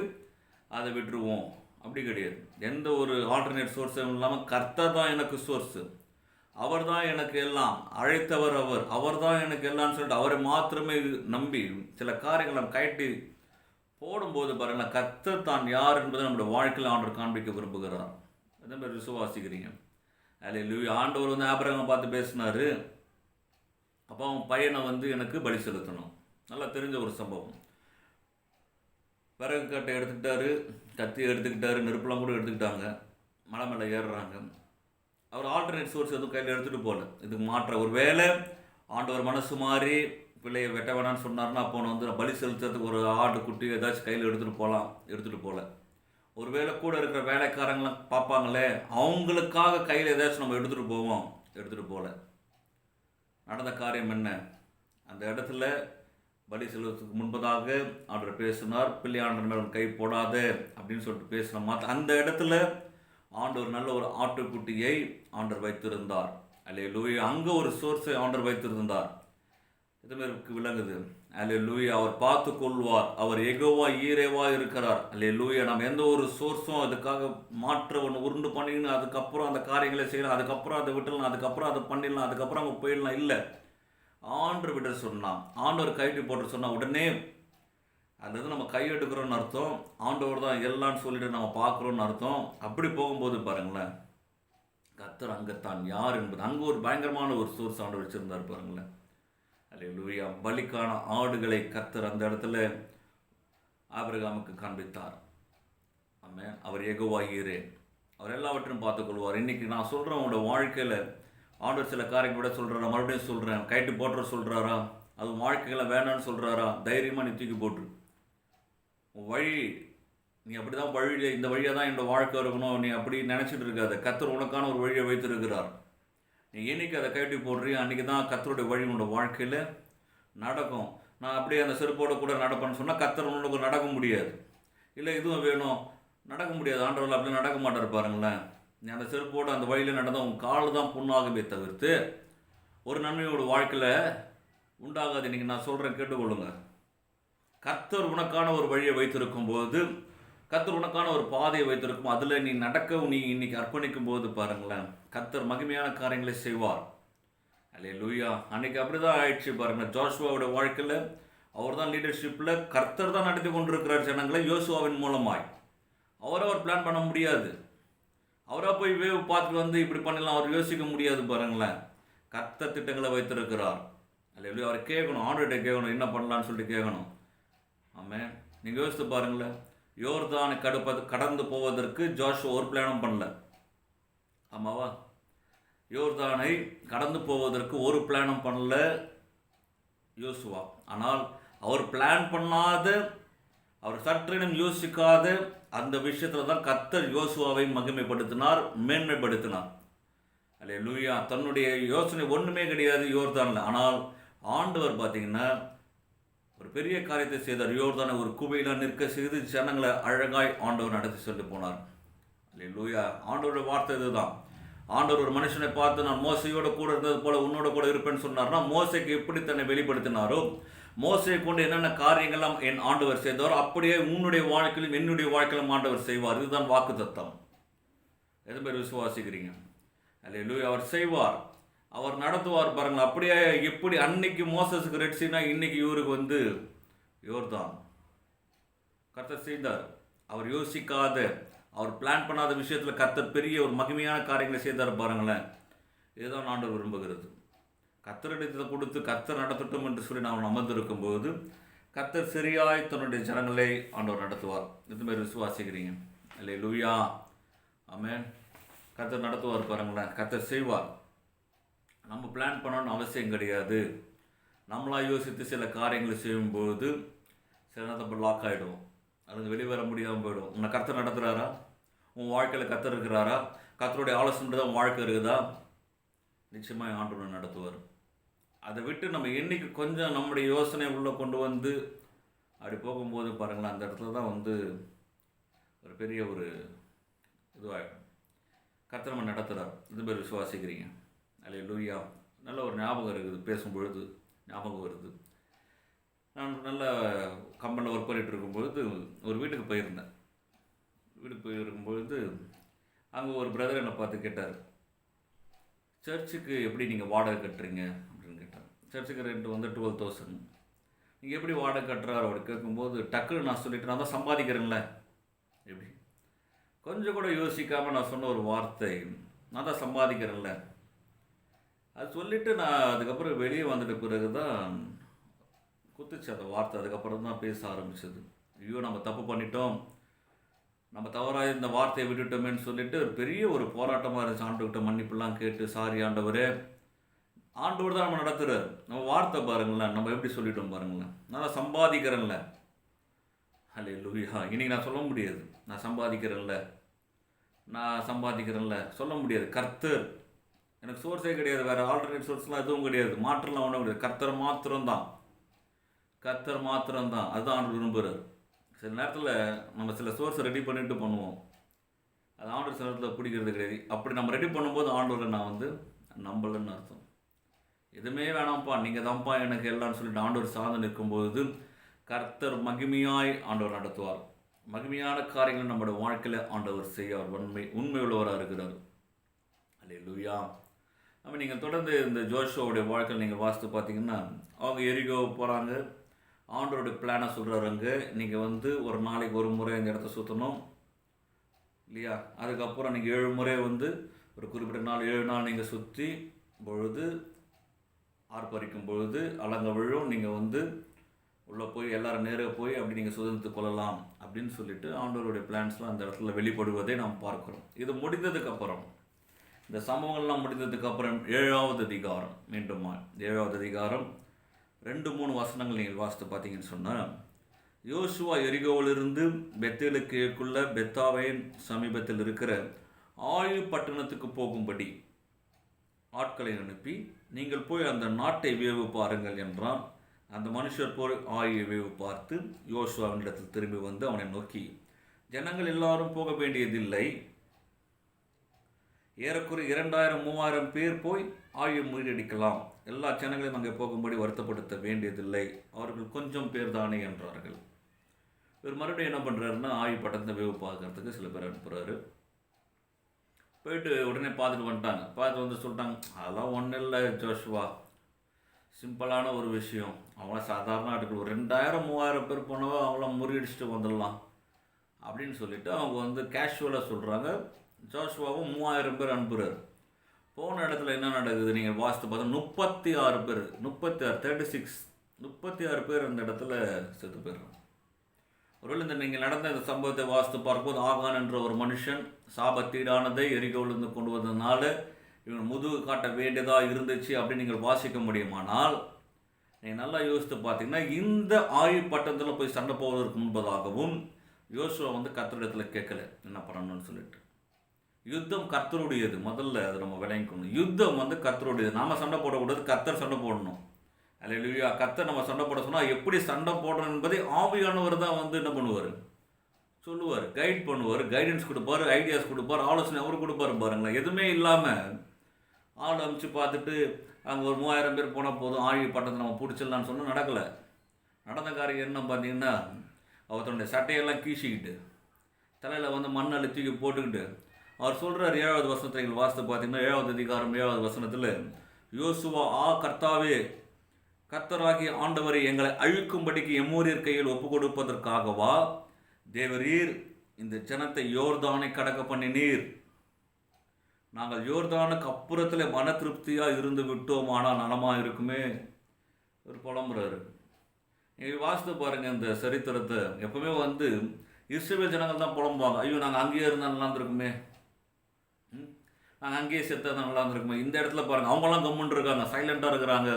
அதை விட்டுருவோம், அப்படி கிடையாது. எந்த ஒரு ஆல்டர்னேட் சோர்ஸும் இல்லாமல் கர்த்தர் தான் எனக்கு சோர்ஸு, அவர் தான் எனக்கு எல்லாம், அழைத்தவர் அவர் தான் எனக்கு எல்லாம்னு சொல்லிட்டு அவரை மாத்திரமே நம்பி சில காரியங்களை நம்ம கட்டி போடும்போது பாருங்களேன், கர்த்தர் தான் யார் என்பதை நம்மளுடைய வாழ்க்கையில் ஆண்டவர் காண்பிக்க விரும்புகிறார். அதே மாதிரி விசுவாசிக்கிறீங்க. அல்லேலூயா. ஆண்டவர் வந்து ஆபிரகாம் பார்த்து பேசினார். அப்போ அவன் பையனை வந்து எனக்கு பலி செலுத்தணும். நல்லா தெரிஞ்ச ஒரு சம்பவம். விறகு கட்டை எடுத்துக்கிட்டாரு, கத்தி எடுத்துக்கிட்டாரு, நெருப்பெல்லாம் கூட எடுத்துக்கிட்டாங்க. மலை மேலே ஏறுறாங்க. அவர் ஆல்டர்னேட் சோர்ஸ் எதுவும் கையில் எடுத்துகிட்டு போகல. இதுக்கு மாற்ற ஒரு வேளை ஆண்டவர் மனசு மாறி பிள்ளையை வெட்ட வேணான்னு சொன்னார்னா அப்போ வந்து பலி செலுத்துறதுக்கு ஒரு ஆடு குட்டி ஏதாச்சும் கையில் எடுத்துகிட்டு போகல. ஒரு வேளை கூட இருக்கிற வேலைக்காரங்களாம் பார்ப்பாங்களே, அவங்களுக்காக கையில் ஏதாச்சும் நம்ம எடுத்துகிட்டு போகல. நடந்த காரியம் என்ன? அந்த இடத்துல பலி செலுத்துறதுக்கு முன்பதாக ஆண்டவர் பேசினார், பிள்ளை ஆண்டவர் மேலே கை போடாத அப்படின்னு சொல்லிட்டு பேசின மாற்ற அந்த இடத்துல ஆண்டவர் நல்ல ஒரு ஆட்டுக்குட்டியை ஆண்டவர் வைத்திருந்தார். அல்லேலூயா. அங்கே ஒரு சோர்ஸை ஆண்டவர் வைத்திருந்தார். இதுமாரி விளங்குது. அல்லேலூயா. அவர் பார்த்து கொள்வார். அவர் யெகோவா ஈரேவா இருக்கிறார். அல்லேலூயா. நம்ம எந்த ஒரு சோர்ஸும் அதுக்காக மாற்ற ஒன்று உருண்டு பண்ணின்னு அதுக்கப்புறம் அந்த காரியங்களை செய்யலாம், அதுக்கப்புறம் அதை விட்டுடலாம், அதுக்கப்புறம் அதை பண்ணிடலாம், அதுக்கப்புறம் அங்கே போயிடலாம். இல்லை, ஆண்டு விட சொன்னான், ஆண்டவர் கைட்டு போட்டு சொன்னால் உடனே அது நம்ம கை எடுக்கிறோன்னு அர்த்தம். ஆண்டவர் தான் எல்லான்னு சொல்லிட்டு நம்ம பார்க்குறோன்னு அர்த்தம். அப்படி போகும்போது பாருங்களேன், கர்த்தர் அங்கே தான் யார் என்பது அங்கே ஒரு பயங்கரமான ஒரு சோர்ஸ் ஆண்டவர் வச்சுருந்தார் பாருங்களேன். அல்லேலூயா. பலிக்கான ஆடுகளை கர்த்தர் அந்த இடத்துல ஆபிரகாமுக்கு காண்பித்தார். ஆமென். அவர் யெகோவா ஈரே, அவர் எல்லாவற்றையும் பார்த்துக்கொள்வார். இன்றைக்கி நான் சொல்கிறேன், உங்களோட வாழ்க்கையில் ஆண்டவர் சில காரியங்களோட சொல்கிறாரா, மறுபடியும் சொல்கிறேன், கைட்டு போட்டுற சொல்கிறாரா, அது வாழ்க்கைகளை வேணான்னு சொல்கிறாரா, தைரியமாக நீ தூக்கி போட்டு உன் வழி, நீ அப்படி தான் வழியில் இந்த வழியாக தான் என்னோடய வாழ்க்கை இருக்கணும், நீ அப்படி நினச்சிட்டு இருக்காத. கர்த்தர் உனக்கான ஒரு வழியை வைத்திருக்கிறார். நீ என்னைக்கு அதை கைட்டி போடுறியோ அன்றைக்கி தான் கர்த்தருடைய வழி உன்னோட வாழ்க்கையில் நடக்கும். நான் அப்படியே அந்த செருப்போடு கூட நடப்பேன்னு சொன்னால் கர்த்தர் உனக்கு நடக்க முடியாது. இல்லை இதுவும் வேணும், நடக்க முடியாது. ஆண்டவர்கள் அப்படி நடக்க மாட்டார் பாருங்களேன். நீ அந்த செருப்போடு அந்த வழியில் நடந்தால் உன் கால் தான் புண்ணாகவே தவிர்த்து ஒரு நன்மையோட வாழ்க்கையில் உண்டாகாது. இன்றைக்கி நான் சொல்கிறேன், கேட்டுக்கொள்ளுங்க. கர்த்தர் உனக்கான ஒரு வழியை வைத்திருக்கும் போது, கர்த்தர் உனக்கான ஒரு பாதையை வைத்திருக்கும், அதில் நீ நடக்க நீ இன்னைக்கு அர்ப்பணிக்கும் போது பாருங்களேன், கர்த்தர் மகிமையான காரியங்களை செய்வார். அல்லேலூயா. அன்றைக்கி அப்படி தான் ஆயிடுச்சு பாருங்களேன். ஜோஷுவாவோட வாழ்க்கையில் அவர் தான் லீடர்ஷிப்பில் கர்த்தர் தான் நடத்தி கொண்டிருக்கிறார் ஜனங்களை யோசுவாவின் மூலமாய். அவர் பிளான் பண்ண முடியாது. அவராக போய் வேவ் பார்த்துட்டு வந்து இப்படி பண்ணலாம் அவர் யோசிக்க முடியாது பாருங்களேன். கர்த்தர் திட்டங்களை வைத்திருக்கிறார். அல்லேலூயா. அவர் கேட்கணும், ஆண்டவர்கிட்ட கேட்கணும், என்ன பண்ணலான்னு சொல்லிட்டு கேட்கணும். ஆமென். நீங்கள் யோசித்து பாருங்களேன், யோர்தானை கடந்து போவதற்கு ஜோஷுவா ஒரு பிளானும் பண்ணல. ஆமாவா? யோர்தானை கடந்து போவதற்கு ஒரு பிளானும் பண்ணல யோசுவா. ஆனால் அவர் பிளான் பண்ணாத, அவர் சற்றினும் யோசிக்காத அந்த விஷயத்தில் தான் கர்த்தர் யோசுவாவை மகிமைப்படுத்தினார், மேன்மைப்படுத்தினார். அல்லேலூயா. தன்னுடைய யோசனை ஒன்றுமே கிடையாது யோர்தானில். ஆனால் ஆண்டவர் பார்த்தீங்கன்னா ஒரு பெரிய காரியத்தை செய்தார். யோர்தானை ஒரு குவையில் நிற்க செய்து ஜனங்களை அழகாய் ஆண்டவர் நடத்தி சொல்லி போனார். அல்லேலூயா. ஆண்டவருடைய வார்த்தை இதுதான். ஆண்டவர் ஒரு மனுஷனை பார்த்து, நான் மோசையோட கூட இருந்தது போல உன்னோட கூட இருப்பேன்னு சொன்னார்னா, மோசைக்கு எப்படி தன்னை வெளிப்படுத்தினாரோ, மோசையை கொண்டு என்னென்ன காரியங்கள்லாம் என் ஆண்டவர் செய்தாரோ அப்படியே உன்னுடைய வாழ்க்கையிலும் என்னுடைய வாழ்க்கையிலும் ஆண்டவர் செய்வார். இதுதான் வாக்கு தத்தம். எது பேர் விசுவாசிக்கிறீங்க? அல்லேலூயா. அவர் செய்வார், அவர் நடத்துவார் பாருங்கள். அப்படியே எப்படி அன்னைக்கு மோசஸுக்கு ரெட்சினா இன்னைக்கு இவருக்கு வந்து யோர்தான். கர்த்தர் செய்தார். அவர் யோசிக்காத, அவர் பிளான் பண்ணாத விஷயத்தில் கர்த்தர் பெரிய ஒரு மகிமையான காரியங்களை செய்தார் பாருங்களேன். இதுதான் ஆண்டவர் விரும்புகிறது. கர்த்தரிடத்தை கொடுத்து கர்த்தர் நடத்தட்டும் என்று சொல்லி நாம் அமர்ந்திருக்கும் போது கர்த்தர் சரியாய் தன்னுடைய ஜனங்களை ஆண்டவர் நடத்துவார். இதுமாரி விசுவாசிக்கிறீங்க? அல்லேலூயா. ஆமென். கர்த்தர் நடத்துவார் பாருங்களேன். கர்த்தர் செய்வார். நம்ம பிளான் பண்ணணும்னு அவசியம் கிடையாது. நம்மளாக யோசித்து சில காரியங்களை செய்யும்போது சில நேரத்தில் லாக் ஆகிடும், அதுக்கு வெளிவர முடியாமல் போயிடும். உன்னை கர்த்தர் நடத்துகிறாரா? உன் வாழ்க்கையில் கர்த்தர் இருக்கிறாரா? கர்த்தருடைய ஆலோசனை தான் உன் வாழ்க்கை இருக்குதா? நிச்சயமாக ஆண்டவர் நடத்துவார். அதை விட்டு நம்ம என்னைக்கு கொஞ்சம் நம்முடைய யோசனை உள்ளே கொண்டு வந்து அப்படி போகும்போது பாருங்களேன், அந்த இடத்துல தான் வந்து ஒரு பெரிய ஒரு இதுவாகிடும். கர்த்தர் நம்ம நடத்துகிறார். இது பேர் விசுவாசிக்கிறீங்க? அல்லேலூயா. நல்ல ஒரு ஞாபகம் இருக்குது, பேசும்பொழுது ஞாபகம் வருது. நான் நல்ல கம்பெனியில் ஒர்க் பண்ணிகிட்டு இருக்கும்பொழுது ஒரு வீட்டுக்கு போயிருந்தேன். வீட்டுக்கு போயிருக்கும்பொழுது அங்கே ஒரு பிரதர் என்னை பார்த்து கேட்டார், சர்ச்சுக்கு எப்படி நீங்கள் வாடகை கட்டுறீங்க அப்படின்னு கேட்டார். சர்ச்சுக்கு ரெண்ட் வந்து 12,000. நீங்கள் எப்படி வாடகை கட்டுறாரு அப்படி கேட்கும்போது டக்குன்னு நான் சொல்லிட்டு, நான் தான் சம்பாதிக்கிறேன்ல. எப்படி கொஞ்சம் கூட யோசிக்காமல் நான் சொன்ன ஒரு வார்த்தை, நான் தான் சம்பாதிக்கிறேன்ல. அது சொல்லிவிட்டு நான் அதுக்கப்புறம் வெளியே வந்துட்ட பிறகு தான் குத்துச்சு அந்த வார்த்தை. அதுக்கப்புறம் தான் பேச ஆரம்பிச்சது. ஐயோ, நம்ம தப்பு பண்ணிட்டோம், நம்ம தவறாக இந்த வார்த்தையை விட்டுட்டோமேன்னு சொல்லிட்டு ஒரு பெரிய ஒரு போராட்டமாக இருந்துச்சு. ஆண்டவர்கிட்ட மன்னிப்புலாம் கேட்டு, சாரி ஆண்டவரே, ஆண்டவர் தான் நம்ம நடத்துகிறார். நம்ம வார்த்தை பாருங்களேன், நம்ம எப்படி சொல்லிட்டோம் பாருங்களேன். நான் சம்பாதிக்கிறேன்ல. அல்லேலூயா. இன்னைக்கு நான் சொல்ல முடியாது நான் சம்பாதிக்கிறேன்ல சொல்ல முடியாது. கர்த்தர் எனக்கு சோர்ஸே கிடையாது, வேறு ஆல்டர்னேட் சோர்ஸ்லாம் எதுவும் கிடையாது, மாற்றலாம் ஒன்றும் கிடையாது. கர்த்தர் மாத்திரம்தான். அதுதான் ஆண்டவர் விரும்புகிறார். சில நேரத்தில் நம்ம சில சோர்ஸை ரெடி பண்ணிட்டு பண்ணுவோம், அது ஆண்டவர் சில நேரத்தில் பிடிக்கிறது கிடையாது. அப்படி நம்ம ரெடி பண்ணும்போது ஆண்டவரை நான் வந்து நம்பலன்னு அர்த்தம். எதுவுமே வேணாம்ப்பா, நீங்கள் தான்ப்பா எனக்கு எல்லாம்னு சொல்லிட்டு ஆண்டவர் சார்ந்து நிற்கும்போது கர்த்தர் மகிமையாய் ஆண்டவர் நடத்துவார். மகிமையான காரியங்களை நம்முடைய வாழ்க்கையில் ஆண்டவர் செய்ய அவர் உண்மை உள்ளவராக இருக்கிறார். அல்லேலூயா. அப்போ நீங்கள் தொடர்ந்து இந்த ஜோஷுவாவுடைய வாழ்க்கையில் நீங்கள் வாசித்து பார்த்தீங்கன்னா, அவங்க எரிகோ போகிறாங்க. ஆண்டவருடைய பிளானை சொல்கிறாருங்க, நீங்கள் ஒரு நாளைக்கு ஒரு முறை இந்த இடத்த சுற்றணும் இல்லையா. அதுக்கப்புறம் நீங்கள் 7 முறை ஒரு குறிப்பிட்ட நாள் 7 நாள் நீங்கள் சுற்றி பொழுது ஆர்ப்பரிக்கும் பொழுது அலங்க விழும். நீங்கள் உள்ளே போய் எல்லோரும் நேராக போய் அப்படி நீங்கள் சுதந்திரத்து கொள்ளலாம் அப்படின்னு சொல்லிட்டு ஆண்டவருடைய பிளான்ஸ்லாம் அந்த இடத்துல வெளிப்படுவதை நாம் பார்க்குறோம். இது முடிந்ததுக்கப்புறம், இந்த சம்பவங்கள்லாம் முடிந்ததுக்கப்புறம் 7வது அதிகாரம், மீண்டும் 7வது அதிகாரம் 2-3 வசனங்கள் நீங்கள் வாசித்து பார்த்தீங்கன்னு சொன்னால், யோசுவா எரிகோவிலிருந்து பெத்தேலுக்குள்ள பெத்தாவையின் சமீபத்தில் இருக்கிற ஆயு பட்டணத்துக்கு போகும்படி ஆட்களை அனுப்பி, நீங்கள் போய் அந்த நாட்டை வேவு பாருங்கள் என்றான். அந்த மனுஷர் போய் ஆயை வேவு பார்த்து யோசுவாவினிடத்தில் திரும்பி அவனை நோக்கி, ஜனங்கள் எல்லாரும் போக வேண்டியதில்லை, ஏறக்குறைய 2000-3000 பேர் போய் ஆயை முறியடிக்கலாம், எல்லா ஜனங்களையும் அங்கே போகும்படி வருத்தப்படுத்த வேண்டியதில்லை, அவர்கள் கொஞ்சம் பேர் தானே என்றார்கள். இவர் மறுபடியும் என்ன பண்ணுறாருன்னா, ஆயு பட்டணத்தை வேவு பார்க்கறதுக்கு சில பேர் அனுப்புகிறாரு. போயிட்டு உடனே பார்த்துட்டு வந்துட்டாங்க. பார்த்து சொல்லிட்டாங்க, அதெல்லாம் ஒன்றும் இல்லை ஜோஷுவா, சிம்பிளான ஒரு விஷயம், அவங்களாம் சாதாரண ஆட்கள், ஒரு 2000-3000 பேர் போனவோ அவங்களாம் முறியடிச்சுட்டு வந்துடலாம் அப்படின்னு சொல்லிட்டு அவங்க கேஷுவலாக சொல்கிறாங்க. ஜோஷுவாவும் 3000 பேர் அனுப்புகிறார். போன இடத்துல என்ன நடக்குது நீங்கள் வாசித்து பார்த்தா 36 பேர், 36 பேர் அந்த இடத்துல செத்து போயிடுறாங்க. ஒருவேளை நீங்கள் நடந்த இந்த சம்பவத்தை வாசித்து பார்க்கும்போது, ஆகான் என்ற ஒரு மனுஷன் சாபத்தீடானதை எரிகோவிலிருந்து கொண்டு வந்ததுனால இவங்க முதுகு காட்ட வேண்டியதாக இருந்துச்சு அப்படின்னு நீங்கள் வாசிக்க முடியுமானால், நீங்கள் நல்லா யோசித்து பார்த்தீங்கன்னா, இந்த ஆயு பட்டணத்தில் போய் சண்டை போவதற்கு முன்பதாகவும் யோசுவா கர்த்தரிடத்தில் கேட்கல என்ன பண்ணணும்னு சொல்லிட்டு. யுத்தம் கர்த்தருடையது, முதல்ல அது நம்ம விளங்கிக்கணும். யுத்தம் கர்த்தருடையது, நாம் சண்டை போடக்கூடாது, கர்த்தர் சண்டை போடணும். அல்லேலூயா. கர்த்தர் நம்ம சண்டை போட சொன்னால் எப்படி சண்டை போடணும் என்பதை ஆவியானவர் தான் என்ன பண்ணுவார், சொல்லுவார், கைட் பண்ணுவார், கைடன்ஸ் கொடுப்பார், ஐடியாஸ் கொடுப்பார், ஆலோசனை அவர் கொடுப்பார். பாருங்களேன், எதுவுமே இல்லாமல் ஆள் அமைச்சு பார்த்துட்டு அங்கே ஒரு 3000 பேர் போனால் போதும், ஆழி பட்டத்தை நம்ம பிடிச்சிடலான்னு சொன்னால் நடக்கலை. நடந்த காரியம் என்ன பார்த்தீங்கன்னா, அவர் தன்னுடைய சட்டையெல்லாம் கீசிக்கிட்டு தலையில் மண் அள்ளி தூக்கி போட்டுக்கிட்டு அவர் சொல்கிறார். 7வது வசனத்தை நீங்கள் வாசித்து பார்த்தீங்கன்னா, 7வது அதிகாரம் 7வது வசனத்தில், யோசுவா, கர்த்தாவே, கர்த்தராகிய ஆண்டவரை எங்களை அழிக்கும்படிக்கு எம்மோரியர் கையில் ஒப்பு கொடுப்பதற்காகவா தேவரீர் இந்த ஜனத்தை யோர்தானை கடக்க பண்ணினீர்? நாங்கள் யோர்தானுக்கு அப்புறத்தில் மன திருப்தியாக இருந்து விட்டோமானால் நலமாக இருக்குமே. ஒரு புலம்புறாரு. நீங்கள் வாசித்து பாருங்கள் இந்த சரித்திரத்தை. எப்பவுமே இஸ்ரவேல் ஜனங்கள் தான் புலம்புவாங்க, ஐயோ நாங்கள் அங்கேயே இருந்தால் நல்லா இருந்திருக்குமே, நாங்கள் அங்கேயே செத்தா தான் நல்லா இருந்திருக்குமே. இந்த இடத்துல பாருங்கள், அவங்களாம் கம்முன்னு இருக்காங்க, சைலண்ட்டாக இருக்கிறாங்க.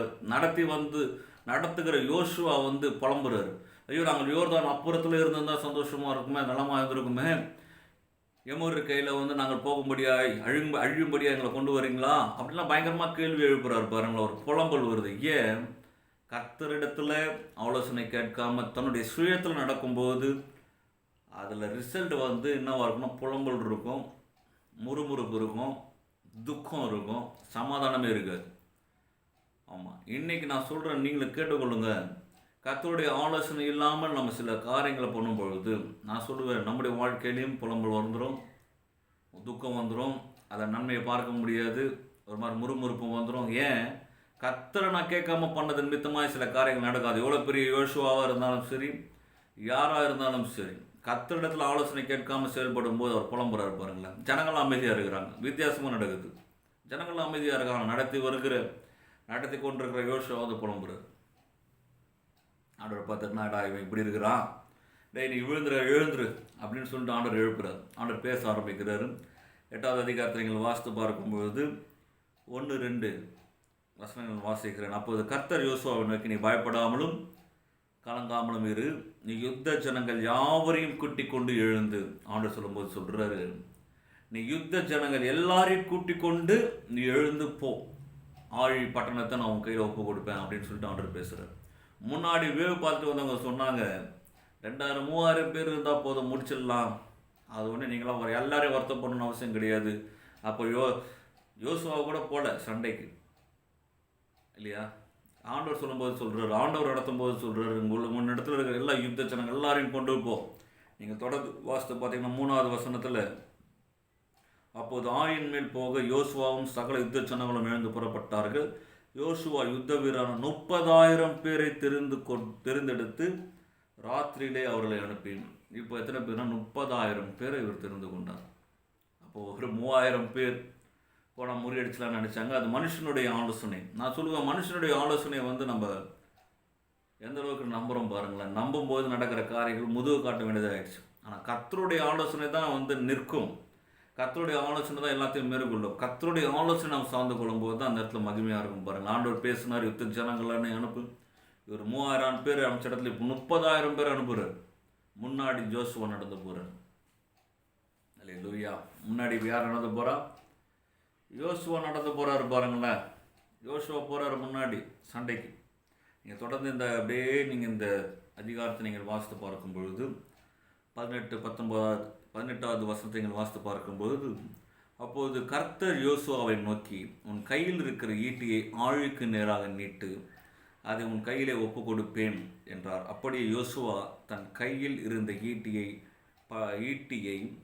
நடத்துகிற யோசுவா புலம்புறாரு, ஐயோ நாங்கள் யோர்தான் அப்புறத்தில் இருந்திருந்தால் சந்தோஷமாக இருக்குமே, நலமாக இருந்திருக்குமே, எமோரியர் கையில் நாங்கள் போகும்படியாய் அழியும்படியாக எங்களை கொண்டு வரீங்களா அப்படிலாம் பயங்கரமாக கேள்வி எழுப்புறாரு. பாருங்களா, ஒரு புலம்பல் வருது. ஏன்? கர்த்தரிடத்தில் ஆலோசனை கேட்காம தன்னுடைய சுயத்தில் நடக்கும்போது அதில் ரிசல்ட் என்னவாக இருக்குன்னா, புலம்பல் இருக்கும், முறுமுறுப்பு இருக்கும், துக்கம் இருக்கும், சமாதானமே இருக்காது. ஆமாம், இன்றைக்கி நான் சொல்கிறேன், நீங்களும் கேட்டுக்கொள்ளுங்க. கர்த்தருடைய ஆலோசனை இல்லாமல் நம்ம சில காரியங்களை பண்ணும் பொழுது நான் சொல்லுவேன், நம்முடைய வாழ்க்கையிலையும் புலம்பல் வந்துடும், துக்கம் வந்துடும், அதை நன்மையை பார்க்க முடியாது, ஒரு மாதிரி முறுமுறுப்பும் வந்துடும். ஏன்? கர்த்தரை நான் கேட்காம பண்ணது நிமித்தமாக சில காரியங்கள் நடக்காது. எவ்வளோ பெரிய யோசுவாவாக இருந்தாலும் சரி, யாராக இருந்தாலும் சரி, கர்த்தரிடத்தில் ஆலோசனை கேட்காம செயல்படும் போது அவர் புலம்புறாரு. பாருங்களேன், ஜனங்கள் அமைதியாக இருக்கிறாங்க, வித்தியாசமாக நடக்குது. ஜனங்கள் அமைதியாக இருக்காங்க, நடத்தி கொண்டிருக்கிற யோசுவா புலம்புறாரு. ஆண்டவர் பார்த்துட்டுனா, இவன் இப்படி இருக்கிறான், டேய் நீ எழுந்துரு அப்படின்னு சொல்லிட்டு ஆண்டவர் எழுப்புறாரு. ஆண்டவர் பேச ஆரம்பிக்கிறாரு. 8வது அதிகாரத்தை நீங்கள் வாசித்து பார்க்கும்பொழுது 1-2 வசனங்கள் வாசிக்கிறேன். அப்போது கர்த்தர் யோசுவாவை நோக்கி, நீ பயப்படாமலும் கலங்காமலும் இரு, நீ யுத்த ஜனங்கள் யாவரையும் கூட்டி கொண்டு எழுந்து, ஆண்டவர் சொல்லும்போது சொல்கிறாரு, நீ யுத்த ஜனங்கள் எல்லாரையும் கூட்டி கொண்டு நீ எழுந்து போ, ஆழி பட்டணத்தை நான் உன் கையில் ஒப்பு கொடுப்பேன் அப்படின்னு சொல்லிட்டு ஆண்டவர் பேசுகிறார். முன்னாடி வேவு பார்த்துட்டு வந்தவங்க சொன்னாங்க, 2000-3000 பேர் இருந்தால் போதும், முடிச்சிடலாம், அது ஒன்று நீங்களாம் எல்லாரையும் வருத்தம் பண்ணணும்னு அவசியம் கிடையாது. அப்போ யோசுவா கூட போல சண்டைக்கு, இல்லையா? ஆண்டவர் சொல்லும்போது சொல்கிறார், ஆண்டவர் நடத்தும் போது சொல்கிறார், உங்கள் இடத்துல இருக்கிற எல்லா யுத்த ஜனங்கள் எல்லாரையும் கொண்டு போ. நீங்கள் தொடர்ந்து வாசித்து பார்த்தீங்கன்னா 3வது வசனத்தில், அப்போது ஆயின் மேல் போக யோசுவாவும் சகல யுத்த ஜனங்களும் எழுந்து புறப்பட்டார்கள். யோசுவா யுத்த வீரரான 30,000 பேரை தெரிந்தெடுத்து ராத்திரியிலே அவர்களை அனுப்பினார். இப்போ எத்தனை பேர்னா 30,000 பேரை இவர் தெரிந்து கொண்டார். அப்போது ஒரு 3,000 பேர் போனால் முறியடிச்சலான்னு நினச்சாங்க. அது மனுஷனுடைய ஆலோசனை. நான் சொல்லுவேன், மனுஷனுடைய ஆலோசனையை நம்ம எந்த அளவுக்கு நம்புகிறோம் பாருங்களேன். நம்பும்போது நடக்கிற காரியங்கள் முதுகு காட்ட வேண்டியதாகிடுச்சு. ஆனால் கர்த்தருடைய ஆலோசனை தான் நிற்கும். கர்த்தருடைய ஆலோசனை தான் எல்லாத்தையும் மேற்கொள்ளும். கர்த்தருடைய ஆலோசனை நம்ம சார்ந்து கொள்ளும்போது தான் அந்த இடத்துல மகிமையாக இருக்கும் பாருங்கள். ஆண்டவர் பேசினார், யுத்த ஜனங்களான்னு அனுப்பு. இவர் 3,000 பேர் அமைச்ச இடத்துல இப்போ 30,000 பேர் அனுப்புகிறார். முன்னாடி ஜோசுவா நடந்து போகிறார். அல்லேலூயா. முன்னாடி யார் நடந்து போகிறா? யோசுவா நடந்து போகிறாரு பாருங்களேன். யோசுவா போகிறாரு முன்னாடி சண்டைக்கு. நீங்கள் தொடர்ந்து நீங்கள் இந்த அதிகாரத்தை நீங்கள் வாசித்து பார்க்கும் பொழுது 18வது வசனத்தை நீங்கள் வாசித்து பார்க்கும்பொழுது, அப்போது கர்த்தர் யோசுவாவை நோக்கி, உன் கையில் இருக்கிற ஈட்டியை ஆழிக்கு நேராக நீட்டு, அதை உன் கையிலே ஒப்பு கொடுப்பேன் என்றார். அப்படியே யோசுவா தன் கையில் இருந்த ஈட்டியை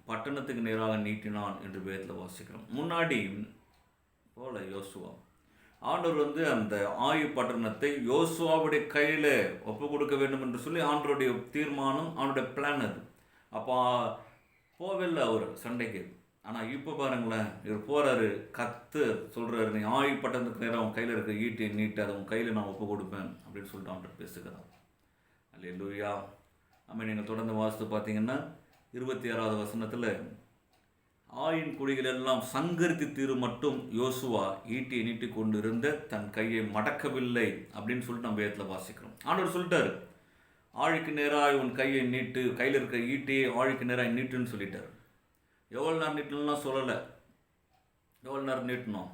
பட்டணத்துக்கு நேராக நீட்டினான் என்று வேதத்தில் வாசிக்கிறோம். முன்னாடி போல யோசுவா ஆண்டவர் அந்த ஆயு பட்டணத்தை யோசுவாவுடைய கையில் ஒப்பு கொடுக்க வேண்டும் என்று சொல்லி ஆண்டவருடைய தீர்மானம், அவனுடைய பிளான் அது. அப்போ போகவில்லை அவர் சண்டைக்கு. ஆனால் இப்போ பாருங்களேன், இவர் போகிறாரு, கர்த்தர் சொல்கிறாரு, நீ ஆயு பட்டணத்துக்கு நேரம் அவன் கையில் இருக்க ஈட்டியை நீட்டு, அதை உன் கையில் நான் ஒப்பு கொடுப்பேன் அப்படின்னு சொல்லிட்டு அவன்கிட்ட பேசுகிறான். அல்லேலூயா. ஆமாம். நீங்கள் தொடர்ந்து வாசித்து பார்த்தீங்கன்னா 26வது வசனத்தில், ஆயின் குடிகள் எல்லாம் சங்கரித்து தீரு மட்டும் யோசுவா ஈட்டியை நீட்டி கொண்டு இருந்த தன் கையை மடக்கவில்லை அப்படின்னு சொல்லிட்டு நம்ம வேதத்தில் வாசிக்கிறோம். ஆண்டவர் சொல்லிட்டாரு, ஆழிக்கு நேராக உன் கையை நீட்டு, கையில் இருக்க ஈட்டியை ஆழிக்கு நேராக நீட்டுன்னு சொல்லிட்டார். எவ்வளோ நேரம் நீட்டணும்லாம் சொல்லலை, எவ்வளோ நேரம் நீட்டணும்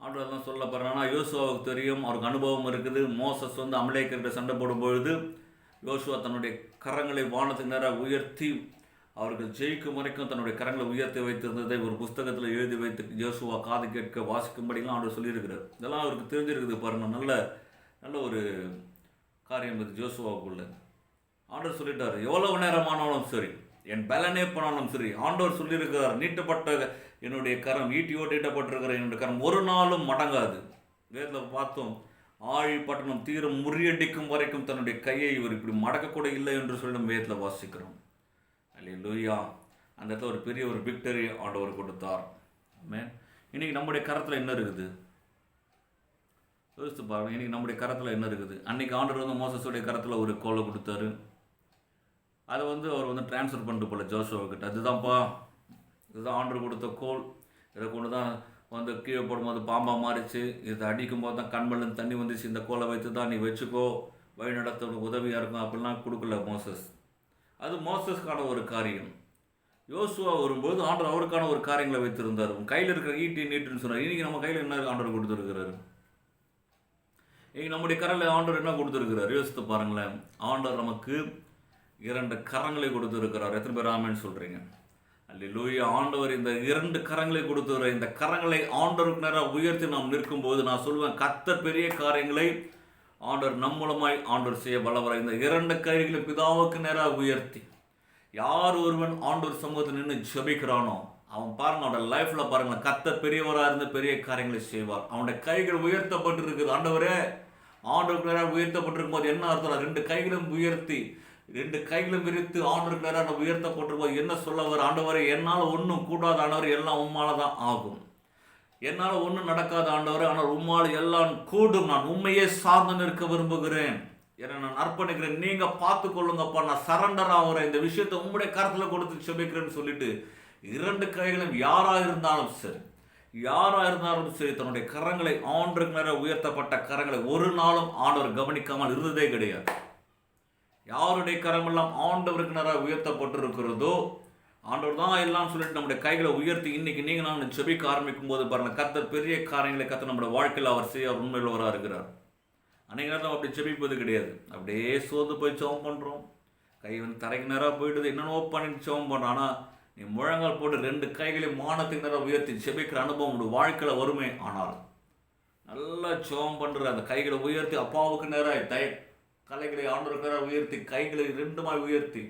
ஆண்டவர் தான் சொல்ல போகிறார். ஆனால் யோசுவாவுக்கு தெரியும், அவருக்கு அனுபவம் இருக்குது. மோசஸ் அமலேக்கர்கிட்ட சண்டை போடும்பொழுது யோசுவா தன்னுடைய கரங்களை வானத்துக்கு நேராக உயர்த்தி அவர்கள் ஜெயிக்கும் வரைக்கும் தன்னுடைய கரங்களை உயர்த்தி வைத்திருந்ததை ஒரு புஸ்தகத்தில் எழுதி வைத்து யோசுவா காது கேட்க வாசிக்கும்படிலாம் அவர் சொல்லியிருக்கிறார். இதெல்லாம் அவருக்கு தெரிஞ்சிருக்குது பாருங்கள். நல்ல ஒரு காரியம் இது ஜோசுவாவுக்குள்ள. ஆண்டவர் சொல்லிட்டார், எவ்வளவு நேரமானாலும் சரி, என் பலனே போனாலும் சரி, ஆண்டவர் சொல்லியிருக்கிறார், நீட்டப்பட்ட என்னுடைய கரம், ஈட்டியோடு நீட்டப்பட்டிருக்கிற என்னுடைய கரம் ஒரு நாளும் மடங்காது. வேதத்தில் பார்த்தோம், ஆழி பட்டணம் தீரம் முறியடிக்கும் வரைக்கும் தன்னுடைய கையை இவர் இப்படி மடக்கக்கூட இல்லை என்று சொல்லி வேதத்தில் வாசிக்கிறோம். அல்லேலூயா. அந்த இடத்துல ஒரு பெரிய ஒரு விக்டரி ஆண்டவர் கொடுத்தார். ஆமென். இன்னைக்கு நம்முடைய கரத்தில் என்ன இருக்குது யோசித்து பாருங்கள். இன்றைக்கி நம்முடைய கரத்தில் என்ன இருக்குது? அன்றைக்கி ஆண்டவர் மோசஸுடைய கரத்தில் ஒரு கோலை கொடுத்தாரு. அதை அவர் ட்ரான்ஸ்ஃபர் பண்ணிட்டு போல ஜோசுவாக்கிட்ட, இதுதான் ஆண்டவர் கொடுத்த கோல், இதை கொண்டு தான் கீழே போடும்போது பாம்பாக மாறிச்சு, இதை அடிக்கும் போது தான் கண்மலேருந்து தண்ணி வந்துச்சு, இந்த கோலை வைத்து தான் நீ வச்சுக்கோ, வழி நடத்த உதவியாக இருக்கும் அப்படிலாம் கொடுக்கல மோசஸ். அது மோசஸ்க்கான ஒரு காரியம். யோசுவா வரும்போது ஆண்டவர் அவருக்கான ஒரு காரியங்களை வைத்திருந்தார். கையில் இருக்கிற ஈட்டி நீட்டுன்னு சொன்னார். இன்றைக்கி நம்ம கையில் என்ன ஆண்டவர் கொடுத்துருக்கிறாரு? இன்றைக்கி நம்முடைய கரங்களை ஆண்டவர் என்ன கொடுத்துருக்கிறார்? யோசித்து பாருங்களேன். ஆண்டவர் நமக்கு 2 கரங்களை கொடுத்துருக்கிறார். எத்தனை பேர் ஆமென்னு சொல்கிறீங்க? அல்லேலூயா. ஆண்டவர் இந்த 2 கரங்களை கொடுத்துருக்கிற இந்த கரங்களை ஆண்டவருக்கு நேராக உயர்த்தி நாம் நிற்கும்போது நான் சொல்லுவேன், கர்த்தர் பெரிய காரியங்களை ஆண்டவர் நம்மூலமாய் ஆண்டவர் செய்ய வல்லவராய். இந்த 2 கைகளை பிதாவுக்கு நேராக உயர்த்தி யார் ஒருவன் ஆண்டவர் சமூகத்தில் நின்று ஜெபிக்கிறானோ அவன் பாருங்க, அவனோட லைஃப்பில் பாருங்கள், கர்த்தர் பெரியவராக இருந்து பெரிய காரியங்களை செய்வார். அவனுடைய கைகள் உயர்த்தப்பட்டு இருக்குது. ஆண்டவரே, ஆண்டவருக்கு நேராக உயர்த்தப்பட்டிருக்கும் போது என்ன அர்த்தம்? 2 கைகளும் உயர்த்தி 2 கைகளும் விரித்து ஆண்டவருக்கு நேராக உயர்த்தப்பட்டிருக்கும் போது என்ன சொல்ல வர? ஆண்டவரே, என்னால் ஒன்றும் கூடாது ஆண்டவர், எல்லாம் உம்மால தான் ஆகும். என்னால் ஒன்றும் நடக்காது ஆண்டவரே, ஆனால் உம்மால் எல்லாம் கூடும். நான் உண்மையே சார்ந்து நிற்க விரும்புகிறேன், என்னை நான் அர்ப்பணிக்கிறேன், நீங்கள் பார்த்து கொள்ளுங்கப்பா, நான் சரண்டர் ஆகிறேன், இந்த விஷயத்தை உங்களுடைய கருத்தில் கொடுத்து செபிக்கிறேன்னு சொல்லிட்டு 2 கைகளும் யாராக இருந்தாலும் சரி தன்னுடைய கரங்களை ஆண்டவருக்கு நேராக உயர்த்தப்பட்ட கரங்களை ஒரு நாளும் ஆண்டவர் கவனிக்காமல் இருந்ததே கிடையாது. யாருடைய கரமெல்லாம் ஆண்டவருக்கு நேராக உயர்த்தப்பட்டிருக்கிறதோ ஆண்டவர் தான் எல்லாம் சொல்லிட்டு நம்முடைய கைகளை உயர்த்தி இன்னைக்கு நீங்கள் நான் செபிக்க ஆரம்பிக்கும் போது பாருங்கள், கர்த்தர் பெரிய காரியங்களை கர்த்தர் நம்முடைய வாழ்க்கையில் அவர் செய்ய அவர் உண்மையுள்ளவராக இருக்கிறார். அன்றைக்கு நேரம் அப்படி செபிப்பது கிடையாது. அப்படியே சோர்ந்து போய் ஜெபம் பண்ணுறோம், கை தரைக்கு நேராக போயிடுது, என்னென்னோ பண்ணிட்டு ஜெபம் பண்ணுறோம். ஆனால் நீ முழங்கால் போட்டு 2 கைகளையும் மானத்துக்கு நேரம் உயர்த்தி செபிக்கிற அனுபவம் உங்களுடைய வாழ்க்கையில் வருமே. ஆனால் நல்லா ஜெபம் பண்ணுற அந்த கைகளை உயர்த்தி அப்பாவுக்கு நேராக கலைகளை ஆண்டவருக்கு நேராக உயர்த்தி கைகளை ரெண்டுமாய் உயர்த்தி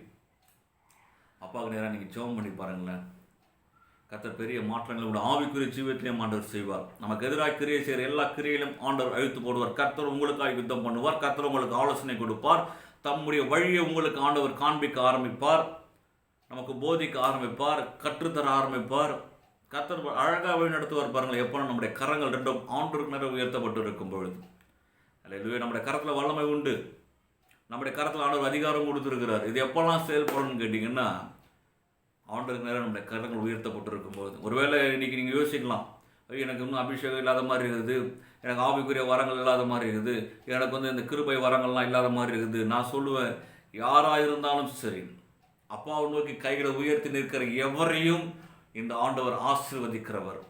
அப்பாவுக்கு நேராக நீங்கள் ஜெபம் பண்ணி பாருங்களேன். கர்த்தர் பெரிய மாற்றங்களோட ஆவிக்குரிய ஜீவியத்திலையும் ஆண்டவர் செய்வார். நமக்கு எதிராக கிரியை செய்கிற எல்லா கிரியையிலும் ஆண்டவர் அழித்து போடுவார். கர்த்தர் உங்களுக்காக யுத்தம் பண்ணுவார். கர்த்தர் உங்களுக்கு ஆலோசனை கொடுப்பார். தம்முடைய வழியை உங்களுக்கு ஆண்டவர் காண்பிக்க ஆரம்பிப்பார். நமக்கு போதிக்க ஆரம்பிப்பார். கற்றுத்தர ஆரம்பிப்பார். கர்த்தர் அழகாக வழி நடத்துவார். பாருங்கள், எப்போ நம்முடைய கரங்கள் ரெண்டும் ஆண்டவருக்கு நேரம் உயர்த்தப்பட்டு இருக்கும் பொழுது. அல்லேலூயா. நம்முடைய கரத்தில் வல்லமை உண்டு. நம்முடைய கரத்தில் ஆண்டவர் அதிகாரம் கொடுத்துருக்கிறார். இது எப்போல்லாம் செயல்படணும்னு கேட்டிங்கன்னா, ஆண்டவருக்கு நேரம் நம்முடைய கரங்கள் உயர்த்தப்பட்டு இருக்கும்போது. ஒருவேளை இன்றைக்கி நீங்கள் யோசிக்கலாம், எனக்கு இன்னும் அபிஷேகம் இல்லாத மாதிரி இருக்குது, எனக்கு ஆவிக்குரிய வரங்கள் இல்லாத மாதிரி இருக்குது, எனக்கு இந்த கிருபை வரங்கள்லாம் இல்லாத மாதிரி இருக்குது. நான் சொல்லுவேன், யாராக இருந்தாலும் சரி, அப்பாவை நோக்கி கைகளை உயர்த்தி நிற்கிற எவரையும் இந்த ஆண்டவர் ஆசீர்வதிக்கிறவர்.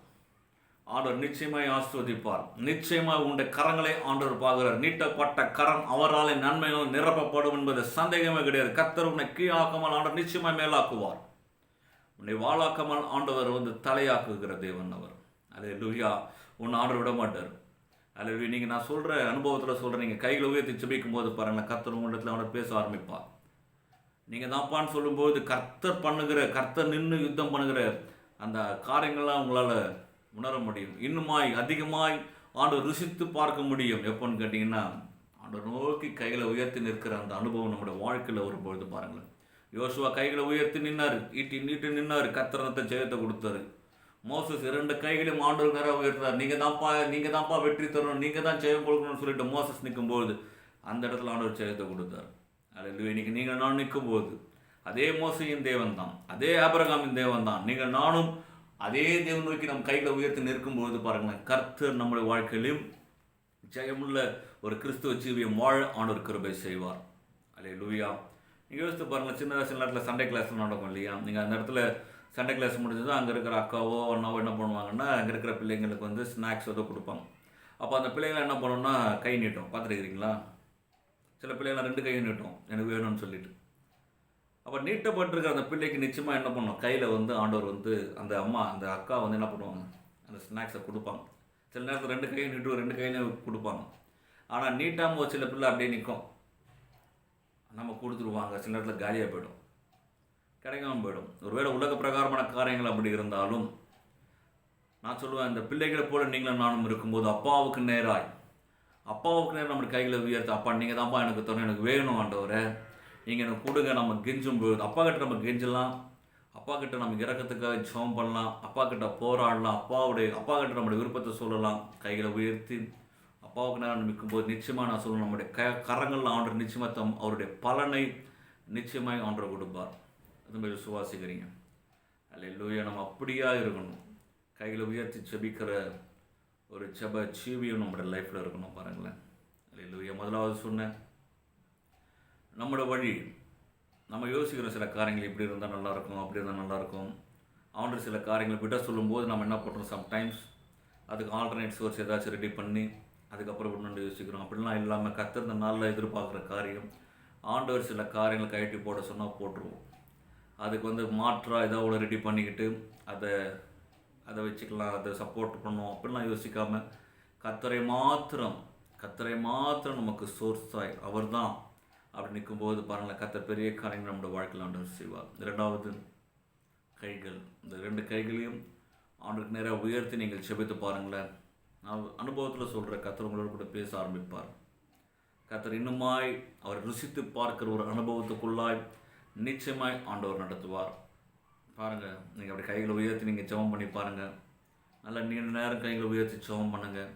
ஆண்டவர் நிச்சயமாய் ஆசீர்வதிப்பார். நிச்சயமாக உங்களுடைய கரங்களை ஆண்டவர் பார்க்கிறார். நீட்டப்பட்ட கரம் அவரால் நன்மைகள் நிரப்பப்படும் என்பது சந்தேகமே கிடையாது. கர்த்தர் உன்னை கீழாக்காமல் ஆண்டவர் நிச்சயமாய் மேலாக்குவார். உன்னை வாழாக்காமல் ஆண்டவர் தலையாக்குகிற தேவன் அவர். அல்லேலூயா. உன்னை ஆண்டவர் விட மாட்டார். அல்லேலூயா. நீங்கள் நான் சொல்கிற அனுபவத்தில் சொல்கிறேன், நீங்கள் கைகளை உயர்த்தி ஜெபிக்கும் போது பாருங்கள், கர்த்தர் உங்களிடத்தில் அவனை பேச ஆரம்பிப்பார். நீங்கள் தான்ப்பான்னு சொல்லும்போது கர்த்தர் நின்று யுத்தம் பண்ணுகிற அந்த காரியங்கள்லாம் உங்களால் உணர முடியும். இன்னுமாய் அதிகமாய் ஆண்டவர் ருசித்து பார்க்க முடியும். எப்போன்னு கேட்டிங்கன்னா, ஆண்டவர் நோக்கி கைகளை உயர்த்தி நிற்கிற அந்த அனுபவம் நம்முடைய வாழ்க்கையில் வரும்பொழுது பாருங்களேன். யோசுவா கைகளை உயர்த்தி நின்னார், நீட்டு நின்னார், கர்த்தரத்தை ஜெயத்தை கொடுத்தாரு. மோசஸ் 2 கைகளையும் ஆண்டவர் நேராக உயர்த்தார். நீங்கள் தான்ப்பா வெற்றி தரணும், நீங்கள் தான் ஜெயம் கொடுக்கணும்னு சொல்லிட்டு மோசஸ் நிற்கும்போது அந்த இடத்துல ஆண்டவர் ஜெயத்தை கொடுத்தார். அல்லேலூயா. இன்னைக்கு நீங்கள் நான் நிற்கும்போது அதே மோசையின் தேவன் தான், அதே ஆபிரகாமின் தேவன் தான், நீங்கள் நானும் அதே தேவன் நோக்கி நம்ம கைகளை உயர்த்தி நிற்கும்போது பாருங்களேன், கர்த்தர் நம்முடைய வாழ்க்கையிலும் ஜெயமுள்ள ஒரு கிறிஸ்துவ ஜீவியம் வாழ ஆண்டவர் கிருபை செய்வார். அல்லேலூயா. நீங்கள் யோசித்து பாருங்கள், சின்ன நேரத்தில் சண்டே கிளாஸ்லாம் நடக்கும் இல்லையா? நீங்கள் அந்த இடத்துல சண்டே கிளாஸ் முடிஞ்சது அங்கே இருக்கிற அக்காவோ அண்ணாவோ என்ன பண்ணுவாங்கன்னா, அங்கே இருக்கிற பிள்ளைங்களுக்கு ஸ்நாக்ஸ் ஏதோ கொடுப்பாங்க. அப்போ அந்த பிள்ளைங்களை என்ன பண்ணணும்னா கை நீட்டும். பார்த்துருக்கிறீங்களா? சில பிள்ளைங்களாம் 2 கையை நீட்டும், எனக்கு வேணும்னு சொல்லிட்டு. அப்போ நீட்டப்பட்டிருக்கிற அந்த பிள்ளைக்கு நிச்சயமாக என்ன பண்ணும், கையில் ஆண்டவர் அந்த அக்கா என்ன பண்ணுவாங்க, அந்த ஸ்நாக்ஸை கொடுப்பாங்க. சில நேரத்தில் 2 கையை நீட்டு 2 கையிலையும் கொடுப்பாங்க. ஆனால் நீட்டாமல் ஒரு சில பிள்ளை அப்படியே நிற்கும், நம்ம கொடுத்துருவாங்க. சில நேரத்தில் காலியாக போயிடும், கிடைக்காமல் போயிடும். ஒருவேளை உலக பிரகாரமான காரியங்கள் அப்படி இருந்தாலும் நான் சொல்லுவேன், இந்த பிள்ளைகளை போல நீங்களும் நானும் இருக்கும்போது அப்பாவுக்கு நேராக நம்மளுடைய கைகளை உயர்த்து, அப்பா நீங்கள் தான்ப்பா எனக்கு தரணும், எனக்கு வேணும் ஆண்டவரே, நீங்கள் எனக்கு கொடுங்க. நம்ம கெஞ்சும் போது அப்பா கிட்ட நம்ம கெஞ்சலாம், அப்பா கிட்ட நம்ம இறக்கத்துக்காக ஜெபம் பண்ணலாம், அப்பா கிட்ட போராடலாம், அப்பா கிட்ட நம்மளுடைய விருப்பத்தை சொல்லலாம். கைகளை உயர்த்தி அப்பாவுக்கு நேரம் நிற்கும்போது நிச்சயமாக நான் சொல்லணும், நம்முடைய கரங்களில் ஆண்டவர் நிச்சயமாக அவருடைய பலனை நிச்சயமாக ஆண்டவர் கொடுப்பார். அதுமாதிரி விசுவாசிக்கிறீங்க. அல்லேலூயா. நம்ம அப்படியா இருக்கணும், கைகளை உயர்த்தி செபிக்கிற ஒரு ஜெப ஜீவியம் நம்மளோட லைஃப்பில் இருக்கணும். பாருங்களேன். அல்லேலூயா. முதலாவது சொன்னேன், நம்மளோட வழி, நம்ம யோசிக்கிற சில காரியங்கள் இப்படி இருந்தால் நல்லாயிருக்கும், அப்படி இருந்தால் நல்லாயிருக்கும். ஆண்டவர் சில காரியங்களை விட சொல்லும்போது நம்ம என்ன பண்ணுறோம், சம்டைம்ஸ் அதுக்கு ஆல்டர்னேட் சோர்ஸ் ஏதாச்சும் ரெடி பண்ணி அதுக்கப்புறம் ஒன்று யோசிக்கிறோம். அப்படிலாம் இல்லாமல் கர்த்தர் இந்த நாளில் எதிர்பார்க்குற காரியம், ஆண்டவர் சில காரியங்களை கழட்டி போட சொன்னால் போட்டுருவோம். அதுக்கு மாற்றாக ஏதாவது ரெடி பண்ணிக்கிட்டு அதை வச்சுக்கலாம், அதை சப்போர்ட் பண்ணுவோம். அப்படிலாம் யோசிக்காமல் கர்த்தரை மாத்திரம் நமக்கு சோர்ஸாய் அவர் தான் அப்படி நிற்கும்போது பாருங்களேன், கர்த்தர் பெரிய காரியங்கள் நம்மளோட வாழ்க்கையில் ஆண்டவர் செய்வார். 2வது கைகள், இந்த 2 கைகளையும் ஆண்டவருக்கு நேராக உயர்த்தி நீங்கள் செபித்து பாருங்களேன். நான் அனுபவத்தில் சொல்கிற கர்த்தர் உங்களோட கூட பேச ஆரம்பிப்பார். கர்த்தர் இன்னுமாய் அவர் ருசித்து பார்க்குற ஒரு அனுபவத்துக்குள்ளாய் நிச்சயமாய் ஆண்டவர் நடத்துவார். பாருங்கள், நீங்கள் அப்படி கைகளை உயர்த்தி நீங்கள் ஜெபம் பண்ணி பாருங்கள். நல்லா நீண்ட நேரம் கைகளை உயர்த்தி ஜெபம் பண்ணுங்கள்.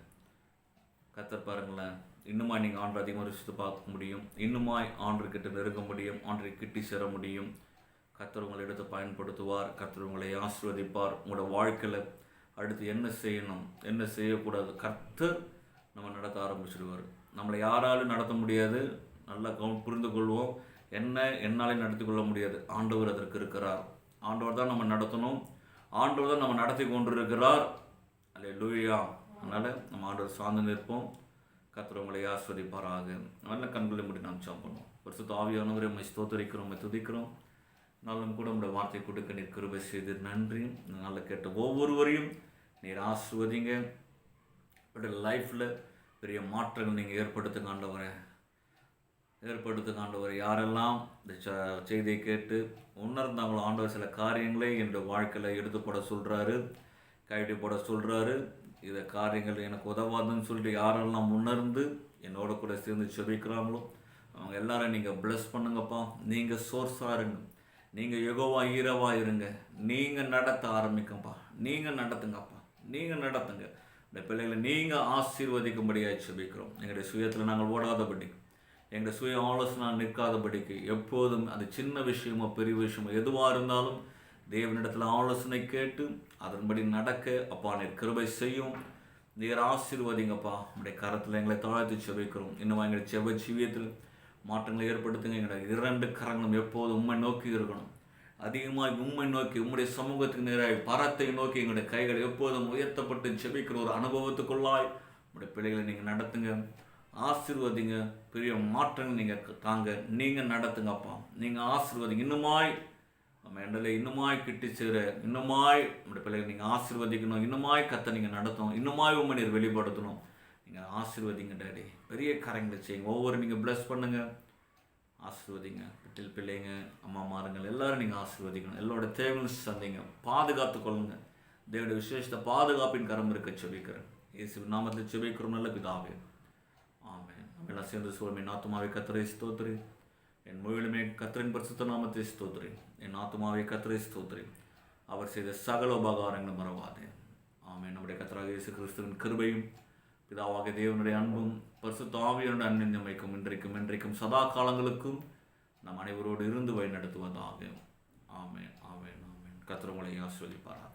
கர்த்தர் பாருங்களேன், இன்னுமாய் நீங்கள் ஆண்டவர் அதிகமாக ருசித்து பார்க்க முடியும், இன்னுமாய் ஆண்டவர்கிட்ட நெருங்க முடியும், ஆண்டவரை கிட்டி சேர முடியும். கர்த்தர் உங்களை எடுத்து பயன்படுத்துவார். கர்த்தர் உங்களை ஆசீர்வதிப்பார். உங்களோட வாழ்க்கையில் அடுத்து என்ன செய்யணும், என்ன செய்யக்கூடாது, கர்த்தர் நம்ம நடத்த ஆரம்பிச்சிடுவார். நம்மளை யாராலும் நடத்த முடியாது, நல்லா புரிந்து கொள்வோம். என்னாலே நடத்தி கொள்ள முடியாது, ஆண்டவர் அதற்கு இருக்கிறார். ஆண்டவர் தான் நம்ம நடத்தணும், ஆண்டவர் தான் நம்ம நடத்தி கொண்டு இருக்கிறார். அல்லேலூயா. அதனால் நம்ம ஆண்டவர் சார்ந்து நிற்போம். கர்த்தர் உங்களை ஆசீர்வதிப்பாராக. நல்ல கண்களை மூடி நாம் ஜெபம் பண்ணுவோம். பரிசுத்த ஆவியானவரை உம்மை ஸ்தோத்திரிக்கிறோம், உம்மை துதிக்கிறோம். நாளும் கூட உங்களுடைய வார்த்தை கொடுக்க நீர் கிருபை செய்து நன்றி. நல்ல கேட்ட ஒவ்வொருவரையும் நீர் ஆசீர்வதிங்க. உங்களுடைய லைஃப்பில் பெரிய மாற்றங்கள் நீங்கள் ஏற்படுத்துங்க ஆண்டவரே. யாரெல்லாம் இந்த செய்தியை கேட்டு உணர்ந்தாங்களோ ஆண்டவர் சில காரியங்களை என்னுடைய வாழ்க்கையில் எடுத்து போட சொல்கிறாரு, கைட்டு போட சொல்கிறாரு, இதை காரியங்கள் எனக்கு உதவாதுன்னு சொல்லிட்டு யாரெல்லாம் உணர்ந்து என்னோட கூட சேர்ந்து செபிக்கிறாங்களோ அவங்க எல்லாரும் நீங்கள் ப்ளஸ் பண்ணுங்கப்பா. நீங்கள் சோர்ஸாக இருங்க, நீங்கள் யெகோவா ஈரவாக இருங்க, நீங்கள் நடத்த ஆரம்பிங்கப்பா. நீங்கள் நடத்துங்க. இந்த பிள்ளைகளை நீங்கள் ஆசீர்வதிக்கும்படியாக செபிக்கிறோம். எங்களுடைய சுயத்தில் நாங்கள் ஓடாதபடி, எங்களுடைய சுய ஆலோசனை நிற்காதபடிக்கு, எப்போதும் அது சின்ன விஷயமோ பெரிய விஷயமோ எதுவாக இருந்தாலும் தேவனிடத்தில் ஆலோசனை கேட்டு அதன்படி நடக்க அப்பா நீர் கிருபை செய்யும். நீர் ஆசீர்வதிங்கப்பா. உடைய கரத்தில் எங்களை தாழ்த்தி செபிக்கிறோம். இன்னும் எங்களை செப ஜீவியத்தில் மாற்றங்களை ஏற்படுத்துங்க. எங்களுடைய 2 கரங்களும் எப்போதும் உம்மை நோக்கி இருக்கணும். அதிகமாக உம்மை நோக்கி, உம்முடைய சமூகத்துக்கு நேராக பரத்தை நோக்கி எங்களுடைய கைகள் எப்போதும் உயர்த்தப்பட்டு செபிக்கிற ஒரு அனுபவத்துக்குள்ளாய் உங்களுடைய பிள்ளைகளை நீங்கள் நடத்துங்க, ஆசீர்வதிங்க. பெரிய மாற்றங்கள் நீங்கள் தாங்க, நீங்கள் நடத்துங்கப்பா. நீங்கள் ஆசீர்வதிங்க. நம்ம இன்னுமாய் கிட்டி சேர, இன்னுமாய் நம்முடைய பிள்ளைகளை நீங்கள் ஆசீர்வதிக்கணும். இன்னுமாய் கத்த நீங்கள் நடத்தணும். இன்னுமாய் உண்மை நீர் வெளிப்படுத்தணும். நீங்கள் ஆசீர்வதிங்க டேடி. பெரிய காரியங்களை செய்யுங்க. ஒவ்வொரு நீங்கள் ப்ளஸ் பண்ணுங்கள், ஆசீர்வதிங்க. வீட்டில் பிள்ளைங்க, அம்மா மாருங்கள் எல்லாரும் நீங்கள் ஆசீர்வதிக்கணும். எல்லோட தேவையும் சந்திங்க, பாதுகாத்து கொள்ளுங்க. தேவனுடைய விசேஷத்தை பாதுகாப்பின் கரம் இருக்க செபிக்கிறேன். இயேசு நாமத்தில் செபிக்கிறோம் நல்ல பிதாவே, ஆமென். நம்ம எல்லாம் சேர்ந்து சொல்லுமே, என் ஆத்துமாவை கர்த்தரை ஸ்தோத்திரி, என் முழுமே கர்த்தரின் பரிசுத்த நாமத்தை ஸ்தோத்திரி. என் ஆத்துமாவை கர்த்தரை ஸ்தோத்திரி, அவர் செய்த சகல உபகாரங்களை மறவாதே. ஆமென். நம்முடைய கர்த்தராகிய இயேசு கிறிஸ்துவின் கிருபையும் பிதாவாகிய தேவனுடைய அன்பும் பரிசுத்த ஆவியானவருடைய அன்பின் இன்றைக்கும் சதா காலங்களுக்கும் நம் அனைவரோடு இருந்து வழி நடத்துவதாக. ஆமென். கர்த்தர் உங்களை ஆசீர்வதிப்பாராக.